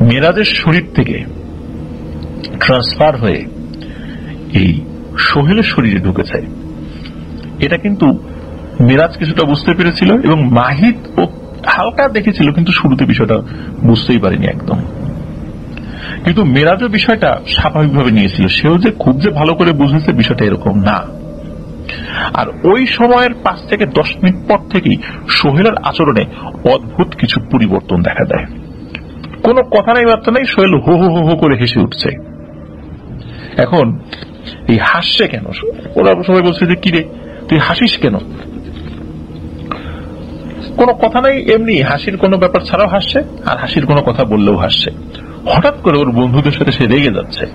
মিরাজের শরীর থেকে ট্রান্সফার হয়ে এই সোহেলের শরীরে ঢুকেছে। এটা কিন্তু মিরাজ কিছুটা বুঝতে পেরেছিল এবং মাহিদ ও হালকা দেখেছিল, কিন্তু শুরুতে বিষয়টা বুঝতেই পারেনি একদম। কিন্তু মিরাজও বিষয়টা স্বাভাবিকভাবে নিয়েছিল, সেও যে খুব যে ভালো করে বুঝেছে বিষয়টা এরকম না। আর ওই সময়ের 5 থেকে 10 মিনিট পর থেকেই সোহেলের আচরণে অদ্ভুত কিছু পরিবর্তন দেখা দেয়। কোনো কথা নাই, বার্তা নাই, সোহেল হো হো হো করে হেসে উঠছে। এখন এই হাসছে কেন? ওরা সবাই বলছে যে কিরে তুই হাসিস কেন? কোনো কথা নাই, এমনি হাসির কোনো ব্যাপার ছাড়াও হাসছে, আর হাসির কোনো কথা বললেও হাসছে। হঠাৎ করে ওর বন্ধুদের সাথে সে রেগে যাচ্ছে।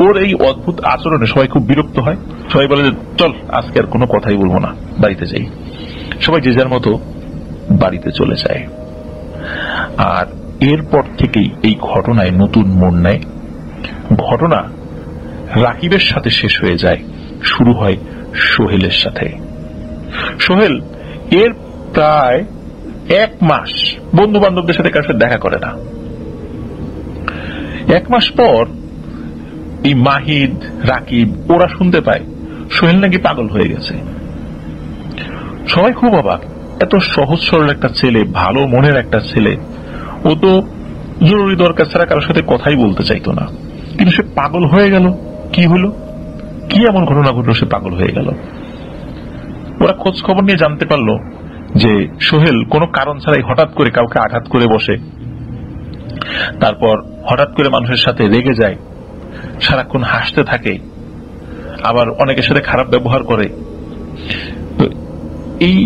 ওর এই অদ্ভুত আচরণে সবাই খুব বিরক্ত হয়। সবাই বলে যে চল আজকে আর কোনো কথাই বলবো না, বাড়িতে যাই। সবাই যে যার মতো বাড়িতে চলে যায়। আর এরপর থেকেই এই ঘটনায় নতুন মোড় নেয়। ঘটনা রাকিবের সাথে শেষ হয়ে যায়, শুরু হয় সোহেলের সাথে। সোহেল এর প্রায় 1 মাস বন্ধু বান্ধবদের সাথে কারোর সাথে দেখা করে না। 1 মাস পর এই মাহিদ, রাকিব ওরা শুনতে পায় সোহেল নাকি পাগল হয়ে গেছে। সবাই খুব অবাক, এত সহজ সরল একটা ছেলে, ভালো মনের একটা ছেলে, ও তো জরুরি দরকার ছাড়া কারোর সাথে কথাই বলতে চাইতো না, কিন্তু সে পাগল হয়ে গেল। কি হলো, কি এমন ঘটনা ঘটলো সে পাগল হয়ে গেল? ওরা খোঁজ খবর নিয়ে জানতে পারলো যে সোহেল কোনো কারণ ছাড়াই হঠাৎ করে কাউকে আঘাত করে বসে, তারপর হঠাৎ করে মানুষের সাথে রেগে যায়, সারাক্ষণ হাসতে থাকে, আবার অনেকের সাথে খারাপ ব্যবহার করে। তো এই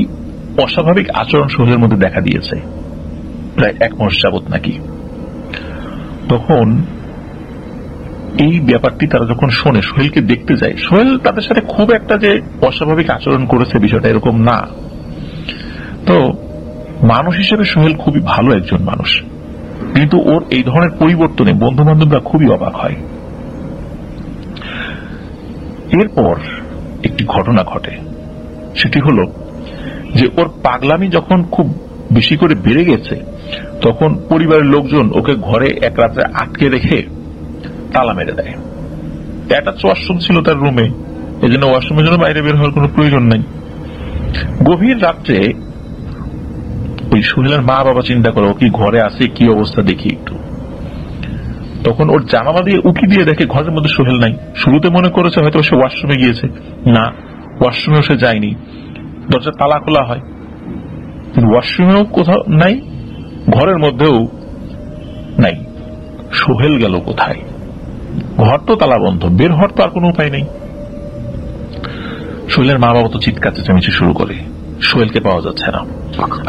অস্বাভাবিক আচরণ সোহেলের মধ্যে দেখা দিয়েছে প্রায় 1 মাস যাবত নাকি। তখন এই ব্যাপারটি তারা যখন শোনে, সোহেলকে দেখতে যায়। সোহেল তাদের সাথে খুব একটা যে অস্বাভাবিক আচরণ করেছে বিষয়টা এরকম না। তো মানুষ হিসেবে সোহেল খুবই ভালো একজন মানুষ, কিন্তু ওর এই ধরনের পরিবর্তনে বন্ধু বান্ধবরা খুবই অবাক হয়। এরপর একটি ঘটনা ঘটে, সেটি হলো যে ওর পাগলামি যখন খুব বেশি করে বেড়ে গেছে, তখন পরিবারের লোকজন ওকে ঘরে এক রাতে আটকে রেখে তালা মেরে দেয়। অ্যাটাচ ওয়াশরুম ছিল তার রুমে, এই জন্য ওয়াশরুমের জন্য বাইরে বের হওয়ার কোনো প্রয়োজন নাই। গভীর রাত্রে ওই সোহেলের মা বাবা চিন্তা করে ও কি ঘরে আছে, কি অবস্থা দেখি একটু। তখন ওর জানালা দিয়ে উকি দিয়ে দেখে ঘরের মধ্যে সোহেল নাই। শুরুতে মনে করেছে হয়তো সে ওয়াশরুমে গিয়েছে, না, ওয়াশরুমেও সে যায়নি। দরজা তালা খোলা হয়, ওয়াশরুমেও কোথাও নাই, ঘরের মধ্যেও নাই। সোহেল গেল কোথায়? ঘর তো তালা বন্ধ, বের হওয়ার তো আর কোনো উপায় নেই। সোহেলের মা বাবা তো চিৎকার চেঁচামেচি শুরু করে, সোহেলকে পাওয়া যাচ্ছে না।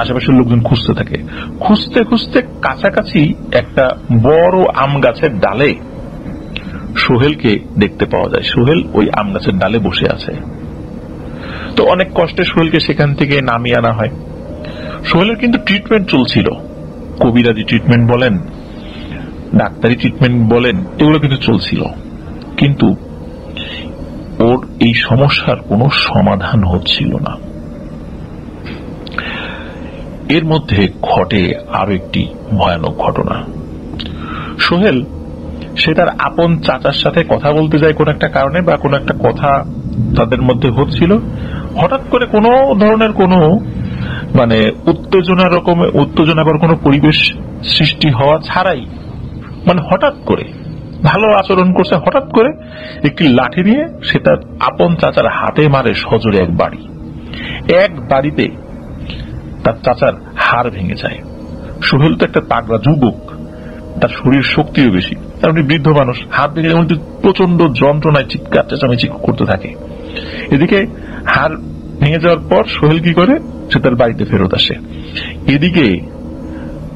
আশেপাশের লোকজন খুঁজতে থাকে, খুঁজতে খুঁজতে কাছাকাছি একটা বড় আম গাছের ডালে সোহেলকে দেখতে পাওয়া যায়। সোহেল ওই আম গাছের ডালে বসে আছে। তো অনেক কষ্টে সোহেলকে সেখান থেকে নামিয়ে আনা হয়। সোহেলের কিন্তু ট্রিটমেন্ট চলছিল, কবিরাজি ট্রিটমেন্ট বলেন, ডাক্তারি ট্রিটমেন্ট বলেন, এগুলো কিন্তু চলছিল, কিন্তু ওর এই সমস্যার কোনো সমাধান হচ্ছিল না। এর মধ্যে ঘটে আরো একটি ভয়ানক ঘটনা। সোহেল সে তার আপন চাচার সাথে কথা বলতে যায় কোন একটা কারণে, বা কোন একটা কথা তাদের মধ্যে হচ্ছিল। হঠাৎ করে কোনো ধরনের কোনো মানে উত্তেজনাকর কোনো পরিবেশ সৃষ্টি হওয়া ছাড়াই, মানে হঠাৎ করে ভালো আচরণ করছে, হঠাৎ করে একটি লাঠি নিয়ে সে তার আপন চাচার হাতে মারে সজোরে এক বাড়িতে তার চাচার হাড় ভেঙে যায়। সোহেল তো একটা তাগড়া যুবক, তার শরীর শক্তিও বেশি, তার উনি বৃদ্ধ মানুষ, হাত ভেঙে যেমন প্রচন্ড যন্ত্রণায় চিৎকার চেঁচামেচি করতে থাকে। এদিকে হাড় ভেঙে যাওয়ার পর সোহেল কি করে, সে তার বাড়িতে ফেরত আসে। এদিকে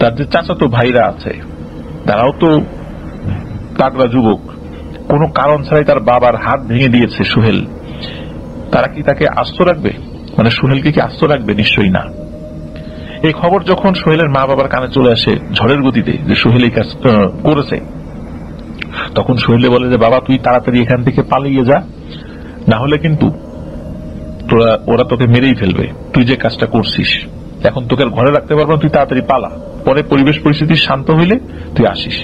তার যে চাচাতো ভাইরা আছে তারাও তো তাগড়া যুবক, কোনো কারণ ছাড়াই তার বাবার হাত ভেঙে দিয়েছে সোহেল, তারা কি তাকে আস্ত রাখবে? মানে সোহেলকে কি আস্ত রাখবে? নিশ্চয়ই না। এই খবর যখন সোহেলের মা বাবার কানে চলে আসে ঝড়ের গতিতে যে সোহেল এই কাজ করেছে, তখন সোহেলে বলে যে বাবা তুই তাড়াতাড়ি এখান থেকে পালিয়ে যা, না হলে কিন্তু ওরা তোকে মেরেই ফেলবে। তুই যে কাজটা করছিস এখন তোকে আর ঘরে রাখতে পারবো না, তুই তাড়াতাড়ি পালা, পরে পরিবেশ পরিস্থিতি শান্ত হইলে তুই আসিস।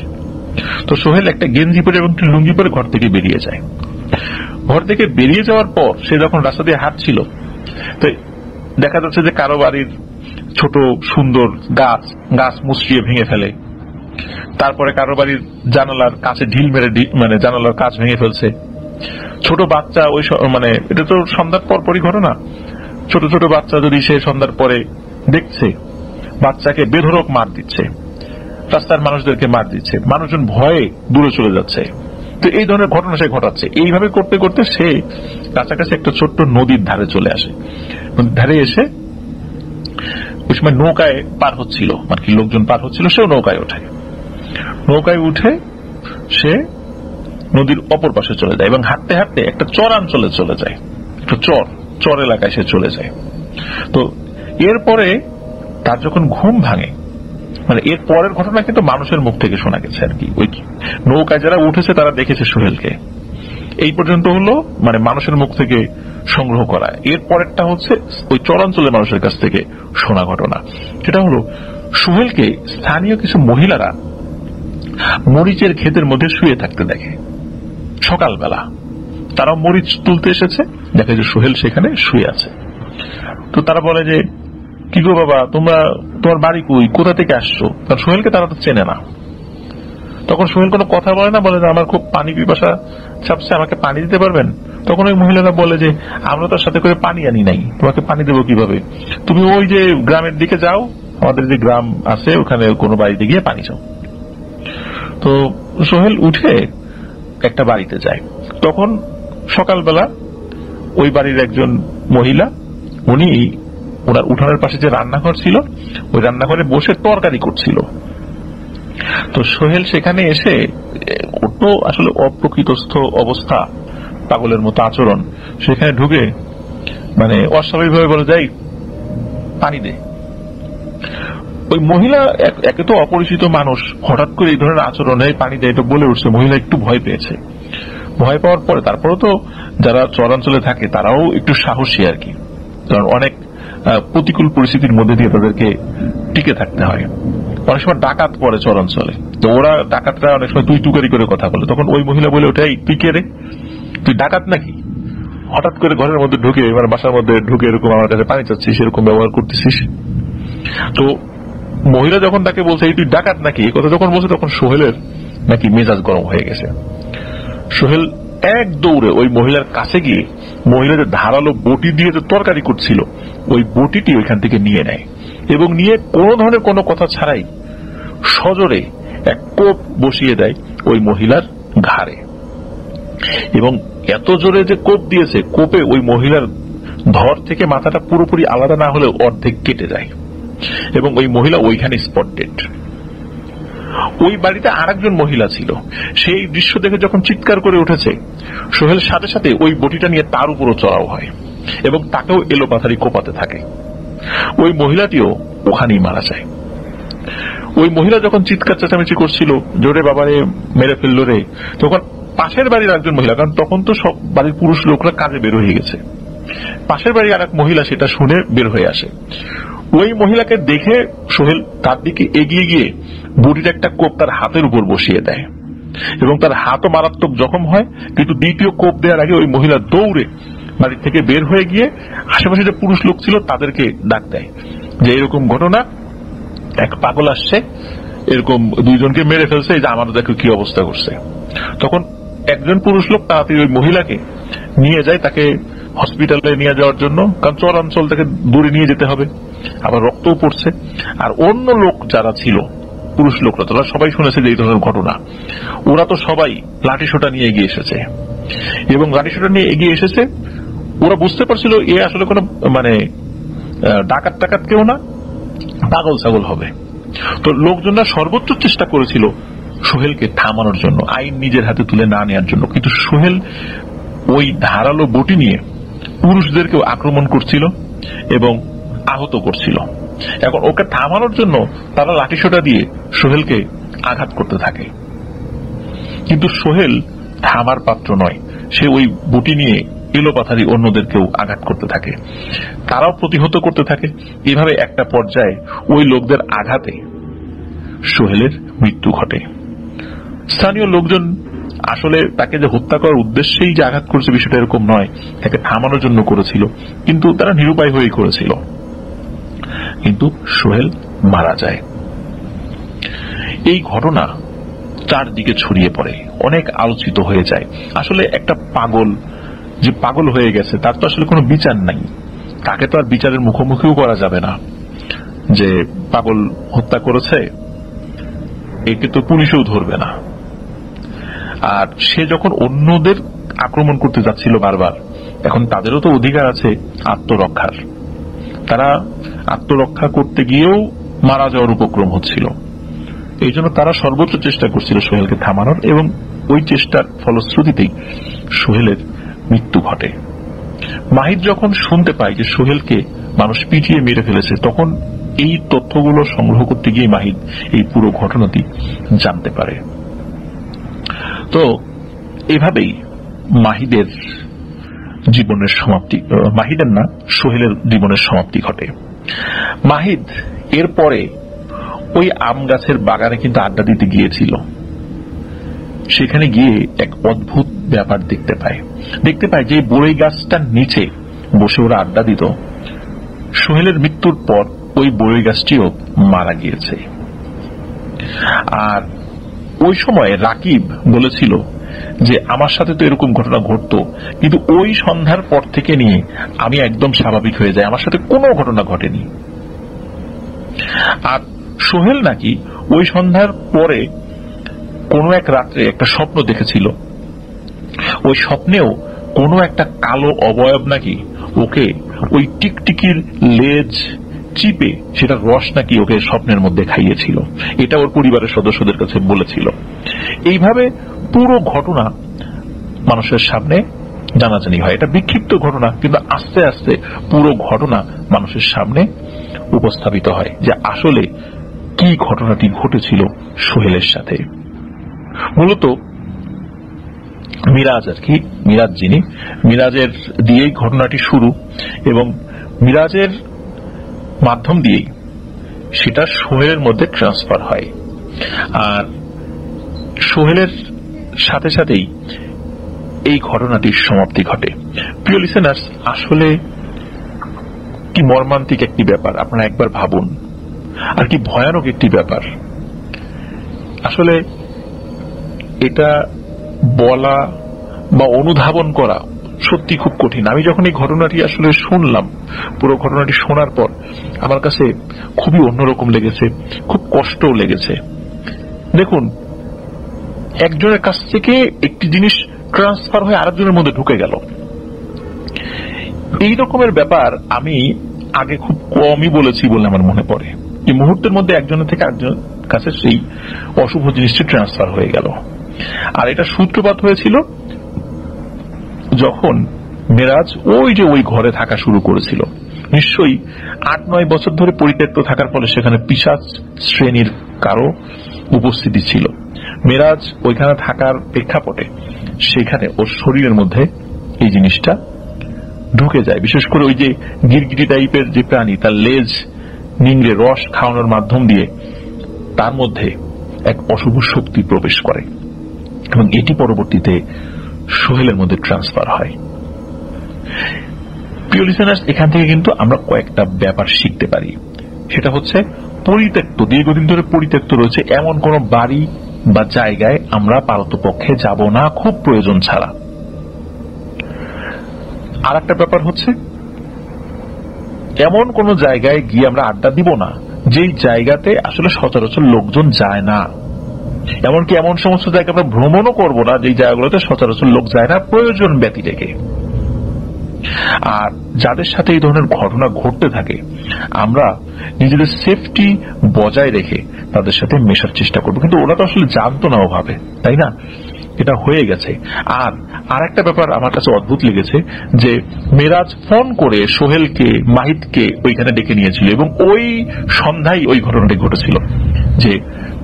তো সোহেল একটা গেঞ্জি পরে এবং লুঙ্গি পরে ঘর থেকে বেরিয়ে যায়। ঘর থেকে বেরিয়ে যাওয়ার পর সে যখন রাস্তা দিয়ে হাঁটছিল, তো দেখা যাচ্ছে যে কারো বাড়ির ছোট সুন্দর গাছ মুচড়িয়ে ভেঙে ফেলে, তারপরে কারো বাড়ির জানালার কাছে ঢিল মেরে মানে জানালার কাঁচ ভেঙে ফেলছে। ছোট বাচ্চা ওই মানে এটা তো সন্ধ্যার পরপরই ঘটনা, ছোট ছোট বাচ্চা যদি সে সন্ধ্যার পরে দেখছে বাচ্চাকে বেধড়ক মার দিচ্ছে, রাস্তার মানুষদেরকে মার দিচ্ছে, মানুষজন ভয়ে দূরে চলে যাচ্ছে। তো এই ধরনের ঘটনা সে ঘটাচ্ছে। এইভাবে করতে করতে সে কাছাকাছি একটা ছোট্ট নদীর ধারে চলে আসে। নদীর ধারে এসে ওই সময় নৌকায় পার হচ্ছিল, মানে কি লোকজন পার হচ্ছিল, সেও নৌকায় ওঠে। নৌকায় উঠে সে নদীর অপর পাশে চলে যায় এবং হাঁটতে হাঁটতে একটা চরাঞ্চলে চলে যায়, একটা চর এলাকায় সে চলে যায়। তো এরপরে তার যখন ঘুম ভাঙে, মানে এর পরের ঘটনা কিন্তু মানুষের মুখ থেকে শোনা গেছে আর কি, ওই নৌকায় যারা উঠেছে তারা দেখেছে সোহেলকে। এই পর্যন্ত হলো মানে মানুষের মুখ থেকে সংগ্রহ করা। এর পরেরটা হচ্ছে ওই চরাঞ্চলের মানুষের কাছ থেকে শোনা ঘটনা। সেটা হলো সোহেলকে স্থানীয় কিছু মহিলারা মরিচের ক্ষেতের মধ্যে শুয়ে থাকতে দেখে। সকালবেলা তারাও মরিচ তুলতে এসেছে, দেখে যে সোহেল সেখানে শুয়ে আছে। তো তারা বলে যে, কি গো বাবা, তোমার বাড়ি কই, কোথা থেকে আসছো? কারণ সোহেলকে তারা তো চেনে না। তখন সোহেল কোনো কথা বলে না, বলে যে আমার খুব পানি পিপাসা চাপছে, আমাকে পানি দিতে পারবেন? তখন ওই মহিলারা বলে যে, আমরা তার সাথে করে পানি আনি নাই, তোমাকে পানি দেবো কিভাবে? তুমি ওই যে গ্রামের দিকে যাও, আমাদের যে গ্রাম আছে ওখানে কোনো বাড়িতে গিয়ে পানি চাও। তো সোহেল উঠে একটা বাড়িতে যায়। তখন সকালবেলা ওই বাড়ির একজন মহিলা, উনি ওনার উঠানের পাশে যে রান্নাঘর ছিল ওই রান্নাঘরে বসে তরকারি করছিল। তো সোহেল সেখানে এসে, ওর তো আসলে অপ্রকৃতস্থ অবস্থা, পাগলের মতো আচরণ, সেখানে ঢুকে মানে অস্বাভাবিকভাবে বলে, যাই পানি দে। ওই মহিলা একে তো অপরিচিত মানুষ, হঠাৎ করে এই ধরনের আচরণে পানি দেয় এটা বলে উঠছে। মহিলা একটু ভয় পেয়েছে। ভয় পাওয়ার পরে তারপরেও তো যারা চরাঞ্চলে থাকে তারাও একটু সাহসী আর কি, কারণ অনেক প্রতিকূল পরিস্থিতির মধ্যে দিয়ে তাদেরকে টিকে থাকতে হয়। অনেক সময় ডাকাত পড়ে চরাঞ্চলে, তো ওরা ডাকাতরা অনেক সময় তুই তুকারি করে কথা বলে। তখন ওই মহিলা বলে ওটাই, তুই কে রে, তুই ডাকাত নাকি? হঠাৎ করে ঘরের মধ্যে ঢুকে, মানে বাসার মধ্যে ঢুকে এরকম আমার কাছে পানি চাচ্ছিস, এরকম ব্যবহার করতেছিস। তো মহিলা যখন তাকে বলছে তুই ডাকাত নাকি, এই কথা যখন বলছে, তখন সোহেলের নাকি মেজাজ গরম হয়ে গেছে। সোহেল এক দৌড়ে ওই মহিলার কাছে গিয়ে মহিলা যে ধারালো বটি দিয়ে যে তরকারি করছিল ওই বটিটি ওইখান থেকে নিয়ে নেয় এবং নিয়ে কোনো ধরনের কোনো কথা ছাড়াই সজোরে এক কোপ বসিয়ে দেয় ওই মহিলার ঘাড়ে। এবং এত জোরে যে কোপ দিয়েছে, কোপে ওই মহিলার ধর থেকে মাথাটা পুরোপুরি আলাদা না হলেও অর্ধেক কেটে যায় এবং ওই মহিলা ওইখানে স্পট ডেড। ওই বাড়িতে আরেকজন মহিলা ছিল, সেই দৃশ্য দেখে যখন চিৎকার করে উঠেছে, সোহেল সাথে সাথে ওই বটিটা নিয়ে তার উপরও চড়াও হয় এবং তাকেও এলোপাথারি কোপাতে থাকে। ওই মহিলাটিও ওখানেই মারা যায়। ওই মহিলা যখন চিৎকার চেঁচামেচি করছিল, জোরে বাবারে মেরে ফেললো রে, তখন পাশের বাড়ির একজন মহিলা, কারণ তখন তো সব বাড়ির পুরুষ লোকরা কাজে বের হয়ে গেছে, পাশের বাড়ির আর এক মহিলা সেটা শুনে বের হয়ে আসে। ওই মহিলাকে দেখে সোহেল তার দিকে এগিয়ে গিয়ে বটির একটা কোপ তার হাতের উপর বসিয়ে দেয় এবং তার হাতও মারাত্মক জখম হয়। কিন্তু দ্বিতীয় কোপ দেওয়ার আগে ওই মহিলা দৌড়ে বাড়ি থেকে বের হয়ে গিয়ে আশেপাশে যে পুরুষ লোক ছিল তাদেরকে ডাক দেয় যে এরকম ঘটনা, এক পাগল আসছে, এরকম দুইজনকে মেরে ফেলছে, এই যে আমাদের দেখো কি অবস্থা করছে। তখন একজন পুরুষ লোক তাড়াতাড়ি ওই মহিলাকে নিয়ে যায়, তাকে হসপিটালে নিয়ে যাওয়ার জন্য, কারণ চরাঞ্চল থেকে দূরে নিয়ে যেতে হবে, আবার রক্তও পড়ছে। আর অন্য লোক যারা ছিল, পুরুষ লোকরা, তারা সবাই শুনেছে যে এই ধরনের ঘটনা, ওরা তো সবাই লাঠিসোঁটা নিয়ে এগিয়ে এসেছে এবং লাঠিসোঁটা নিয়ে এগিয়ে এসেছে। ওরা বুঝতে পারছিল এ আসলে কোনো মানে ডাকাত কেউ না, পাগল ছাগল হবে। তো লোকজনরা সর্বোচ্চ চেষ্টা করেছিল সোহেলকে থামানোর জন্য, আইন নিজের হাতে তুলে না নেওয়ার জন্য, কিন্তু সোহেল ওই ধারালো বটি নিয়ে পুরুষদেরকেও আক্রমণ করছিল এবং আহত করছিল। এখন ওকে থামানোর জন্য তারা লাঠিসোঁটা দিয়ে সোহেলকে আঘাত করতে থাকে, কিন্তু সোহেল থামার পাত্র নয়, সে ওই বটি নিয়ে এলোপাথারি অন্যদেরকেও আঘাত করতে থাকে, তারাও প্রতিহত করতে থাকে। এভাবে একটা পর্যায়ে ওই লোকদের আঘাতে সোহেলের মৃত্যু ঘটে। স্থানীয় লোকজন আসলে তাকে যে হত্যা করার উদ্দেশ্যেই যে আঘাত করেছে বিষয়টা এরকম নয়, তাকে থামানোর জন্য করেছিল, কিন্তু তারা নিরুপায় হয়েই করেছিল। কিন্তু সোহেল মারা যায়। এই ঘটনা চারদিকে ছড়িয়ে পড়ে, অনেক আলোচিত হয়ে যায়। আসলে একটা পাগল যে পাগল হয়ে গেছে তার তো আসলে কোনো বিচার নাই, তাকে তো আর বিচারের মুখোমুখিও করা যাবে না যে পাগল হত্যা করেছে, একে তো পুলিশও ধরবে না। আর সে যখন অন্যদের আক্রমণ করতে যাচ্ছিল বারবার, এখন তাদেরও তো অধিকার আছে আত্মরক্ষার, তারা আত্মরক্ষা করতে গিয়েও মারা যাওয়ার উপক্রম হচ্ছিল। এই জন্য তারা সর্বোচ্চ চেষ্টা করছিল সোহেলকে থামানোর, এবং ওই চেষ্টার ফলশ্রুতিতেই সোহেলের মৃত্যু ঘটে। মাহিদ যখন শুনতে পায় যে সোহেলকে মানুষ পিটিয়ে মেরে ফেলেছে, তখন এই তথ্যগুলো সংগ্রহ করতে গিয়ে মাহিদ এই পুরো ঘটনাটি জানতে পারে। তো এভাবেই মাহিদের জীবনের সমাপ্তি, মাহিদের না, সোহেলের জীবনের সমাপ্তি ঘটে। মাহিদ এরপরে ওই আম গাছের বাগানে কিন্তু আড্ডা দিতে গিয়েছিল। সেখানে গিয়ে এক অদ্ভুত ব্যাপার দেখতে পায় যে বড়ই গাছটার নিচে বসে ওরা আড্ডা দিত, সোহেলের মৃত্যুর পর ওই বড়ই গাছটিও মারা গিয়েছে। আর ওই সময় রাকিব বলেছিল যে আমার সাথে তো এরকম ঘটনা ঘটতো, কিন্তু ওই সন্ধ্যার পর থেকে নিয়ে আমি একদম স্বাভাবিক হয়ে যাই, আমার সাথে কোনো ঘটনা ঘটেনি। আর সোহেল নাকি ওই সন্ধ্যার পরে কোনো এক রাত্রে একটা স্বপ্ন দেখেছিল, ওই স্বপ্নেও কোনো একটা কালো অবয়ব নাকি ওকে ওই টিকটিকির লেজ চিপে সেটা রস নাকি ওকে স্বপ্নের মধ্যে খাইয়েছিল, এটা ওর পরিবারের সদস্যদের কাছে বলেছিল। এইভাবে পুরো ঘটনা মানুষের সামনে জানাজানি হয়। এটা বিক্ষিপ্ত ঘটনা, কিন্তু আস্তে আস্তে পুরো ঘটনা মানুষের সামনে উপস্থাপিত হয় যে আসলে কি ঘটনাটি ঘটেছিল সোহেলের সাথে। মূলত মিরাজ আর কি, মিরাজের দিয়েই ঘটনাটি শুরু, এবং মিরাজের মাধ্যম দিয়েই সেটা সোহেলের মধ্যে ট্রান্সফার হয়। আর সোহেলের সাথে সাথেই এই ঘটনাটির সমাপ্তি ঘটে। প্রিয় লিসেনার্স, আসলে কি মর্মান্তিক একটি ব্যাপার, আপনারা একবার ভাবুন, আর কি ভয়ানক একটি ব্যাপার। আসলে এটা বলা বা অনুধাবন করা সত্যি খুব কঠিন। আমি যখন এই ঘটনাটি আসলে শুনলাম, পুরো ঘটনাটি শোনার পর আমার কাছে খুবই অন্যরকম লেগেছে, খুব কষ্টও লেগেছে। দেখুন, একজনের কাছ থেকে একটি জিনিস ট্রান্সফার হয়ে আরেকজনের মধ্যে ঢুকে গেল, এই রকমের ব্যাপার আমি আগে খুব কমই বলেছি বলে আমার মনে পড়ে। এই মুহূর্তের মধ্যে একজনের থেকে আরেকজনের কাছে সেই অশুভ জিনিসটি ট্রান্সফার হয়ে গেল। আর এটা সূত্রপাত হয়েছিল যখন মেরাজ ওই ঘরে থাকা শুরু করেছিল। নিশ্চয়ই 8-9 বছর ধরে পরিত্যক্ত থাকার ফলে সেখানে পিশাচ শ্রেণীর কারো উপস্থিতি ছিল। মেরাজ ওইখানে থাকার প্রেক্ষাপটে সেখানে ওর শরীরের মধ্যে এই জিনিসটা ঢুকে যায়। বিশেষ করে ওই যে গিরগিটি টাইপের যে প্রাণী, তার লেজ নিংড়ে রস খাওয়ানোর মাধ্যম দিয়ে তার মধ্যে এক অশুভ শক্তি প্রবেশ করে, এবং এটি পরবর্তীতে সোহেলের মধ্যে ট্রান্সফার হয়। প্রিয় লিসেনার্স, এখান থেকে কিন্তু আমরা কয়েকটা ব্যাপার শিখতে পারি। সেটা হচ্ছে পরিত্যক্ত, দীর্ঘদিন ধরে পরিত্যক্ত রয়েছে এমন কোন বাড়ি বা জায়গায় আমরা পারতপক্ষে যাব না খুব প্রয়োজন ছাড়া। আর একটা ব্যাপার হচ্ছে এমন কোন জায়গায় গিয়ে আমরা আড্ডা দিব না যেই জায়গাতে আসলে সচরাচর লোকজন যায় না। এমনকি এমন সমস্ত জায়গা আমরা ভ্রমণও করব না যেই জায়গাগুলোতে সচরাচর লোক যায় না, প্রয়োজন ব্যতি রেখে। আর যাদের সাথে এই ধরনের ঘটনা ঘটতে থাকে আমরা নিজেদের সেফটি বজায় রেখে তাদের সাথে মেশার চেষ্টা করব। কিন্তু ওরা তো আসলে জানতো না ওভাবে, তাই না? এটা হয়ে গেছে। আর একটা ব্যাপার আমার কাছে অদ্ভুত লেগেছে যে মেরাজ ফোন করে সোহেলকে, মাহিদকে ওইখানে ডেকে নিয়েছিল, এবং ওই সন্ধ্যায় ওই ঘটনাটি ঘটেছিল যে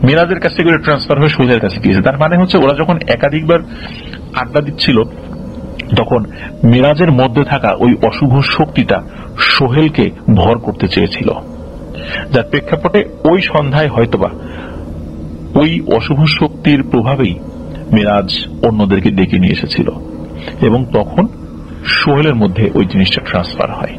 মেরাজের কাছ থেকে ট্রান্সফার হয়ে সোহেলের কাছে গিয়েছে। তার মানে হচ্ছে ওরা যখন একাধিকবার আড্ডা দিচ্ছিল তখন মেরাজের মধ্যে থাকা ওই অশুভ শক্তিটা সোহেলকে ভর করতে চেয়েছিল, যার প্রেক্ষাপটে ওই সন্ধ্যায় হয়তোবা ওই অশুভ শক্তির প্রভাবেই মিরাজ অন্যদেরকে ডেকে নিয়ে এসেছিল এবং তখন সোহেলের মধ্যে ওই জিনিসটা ট্রান্সফার হয়।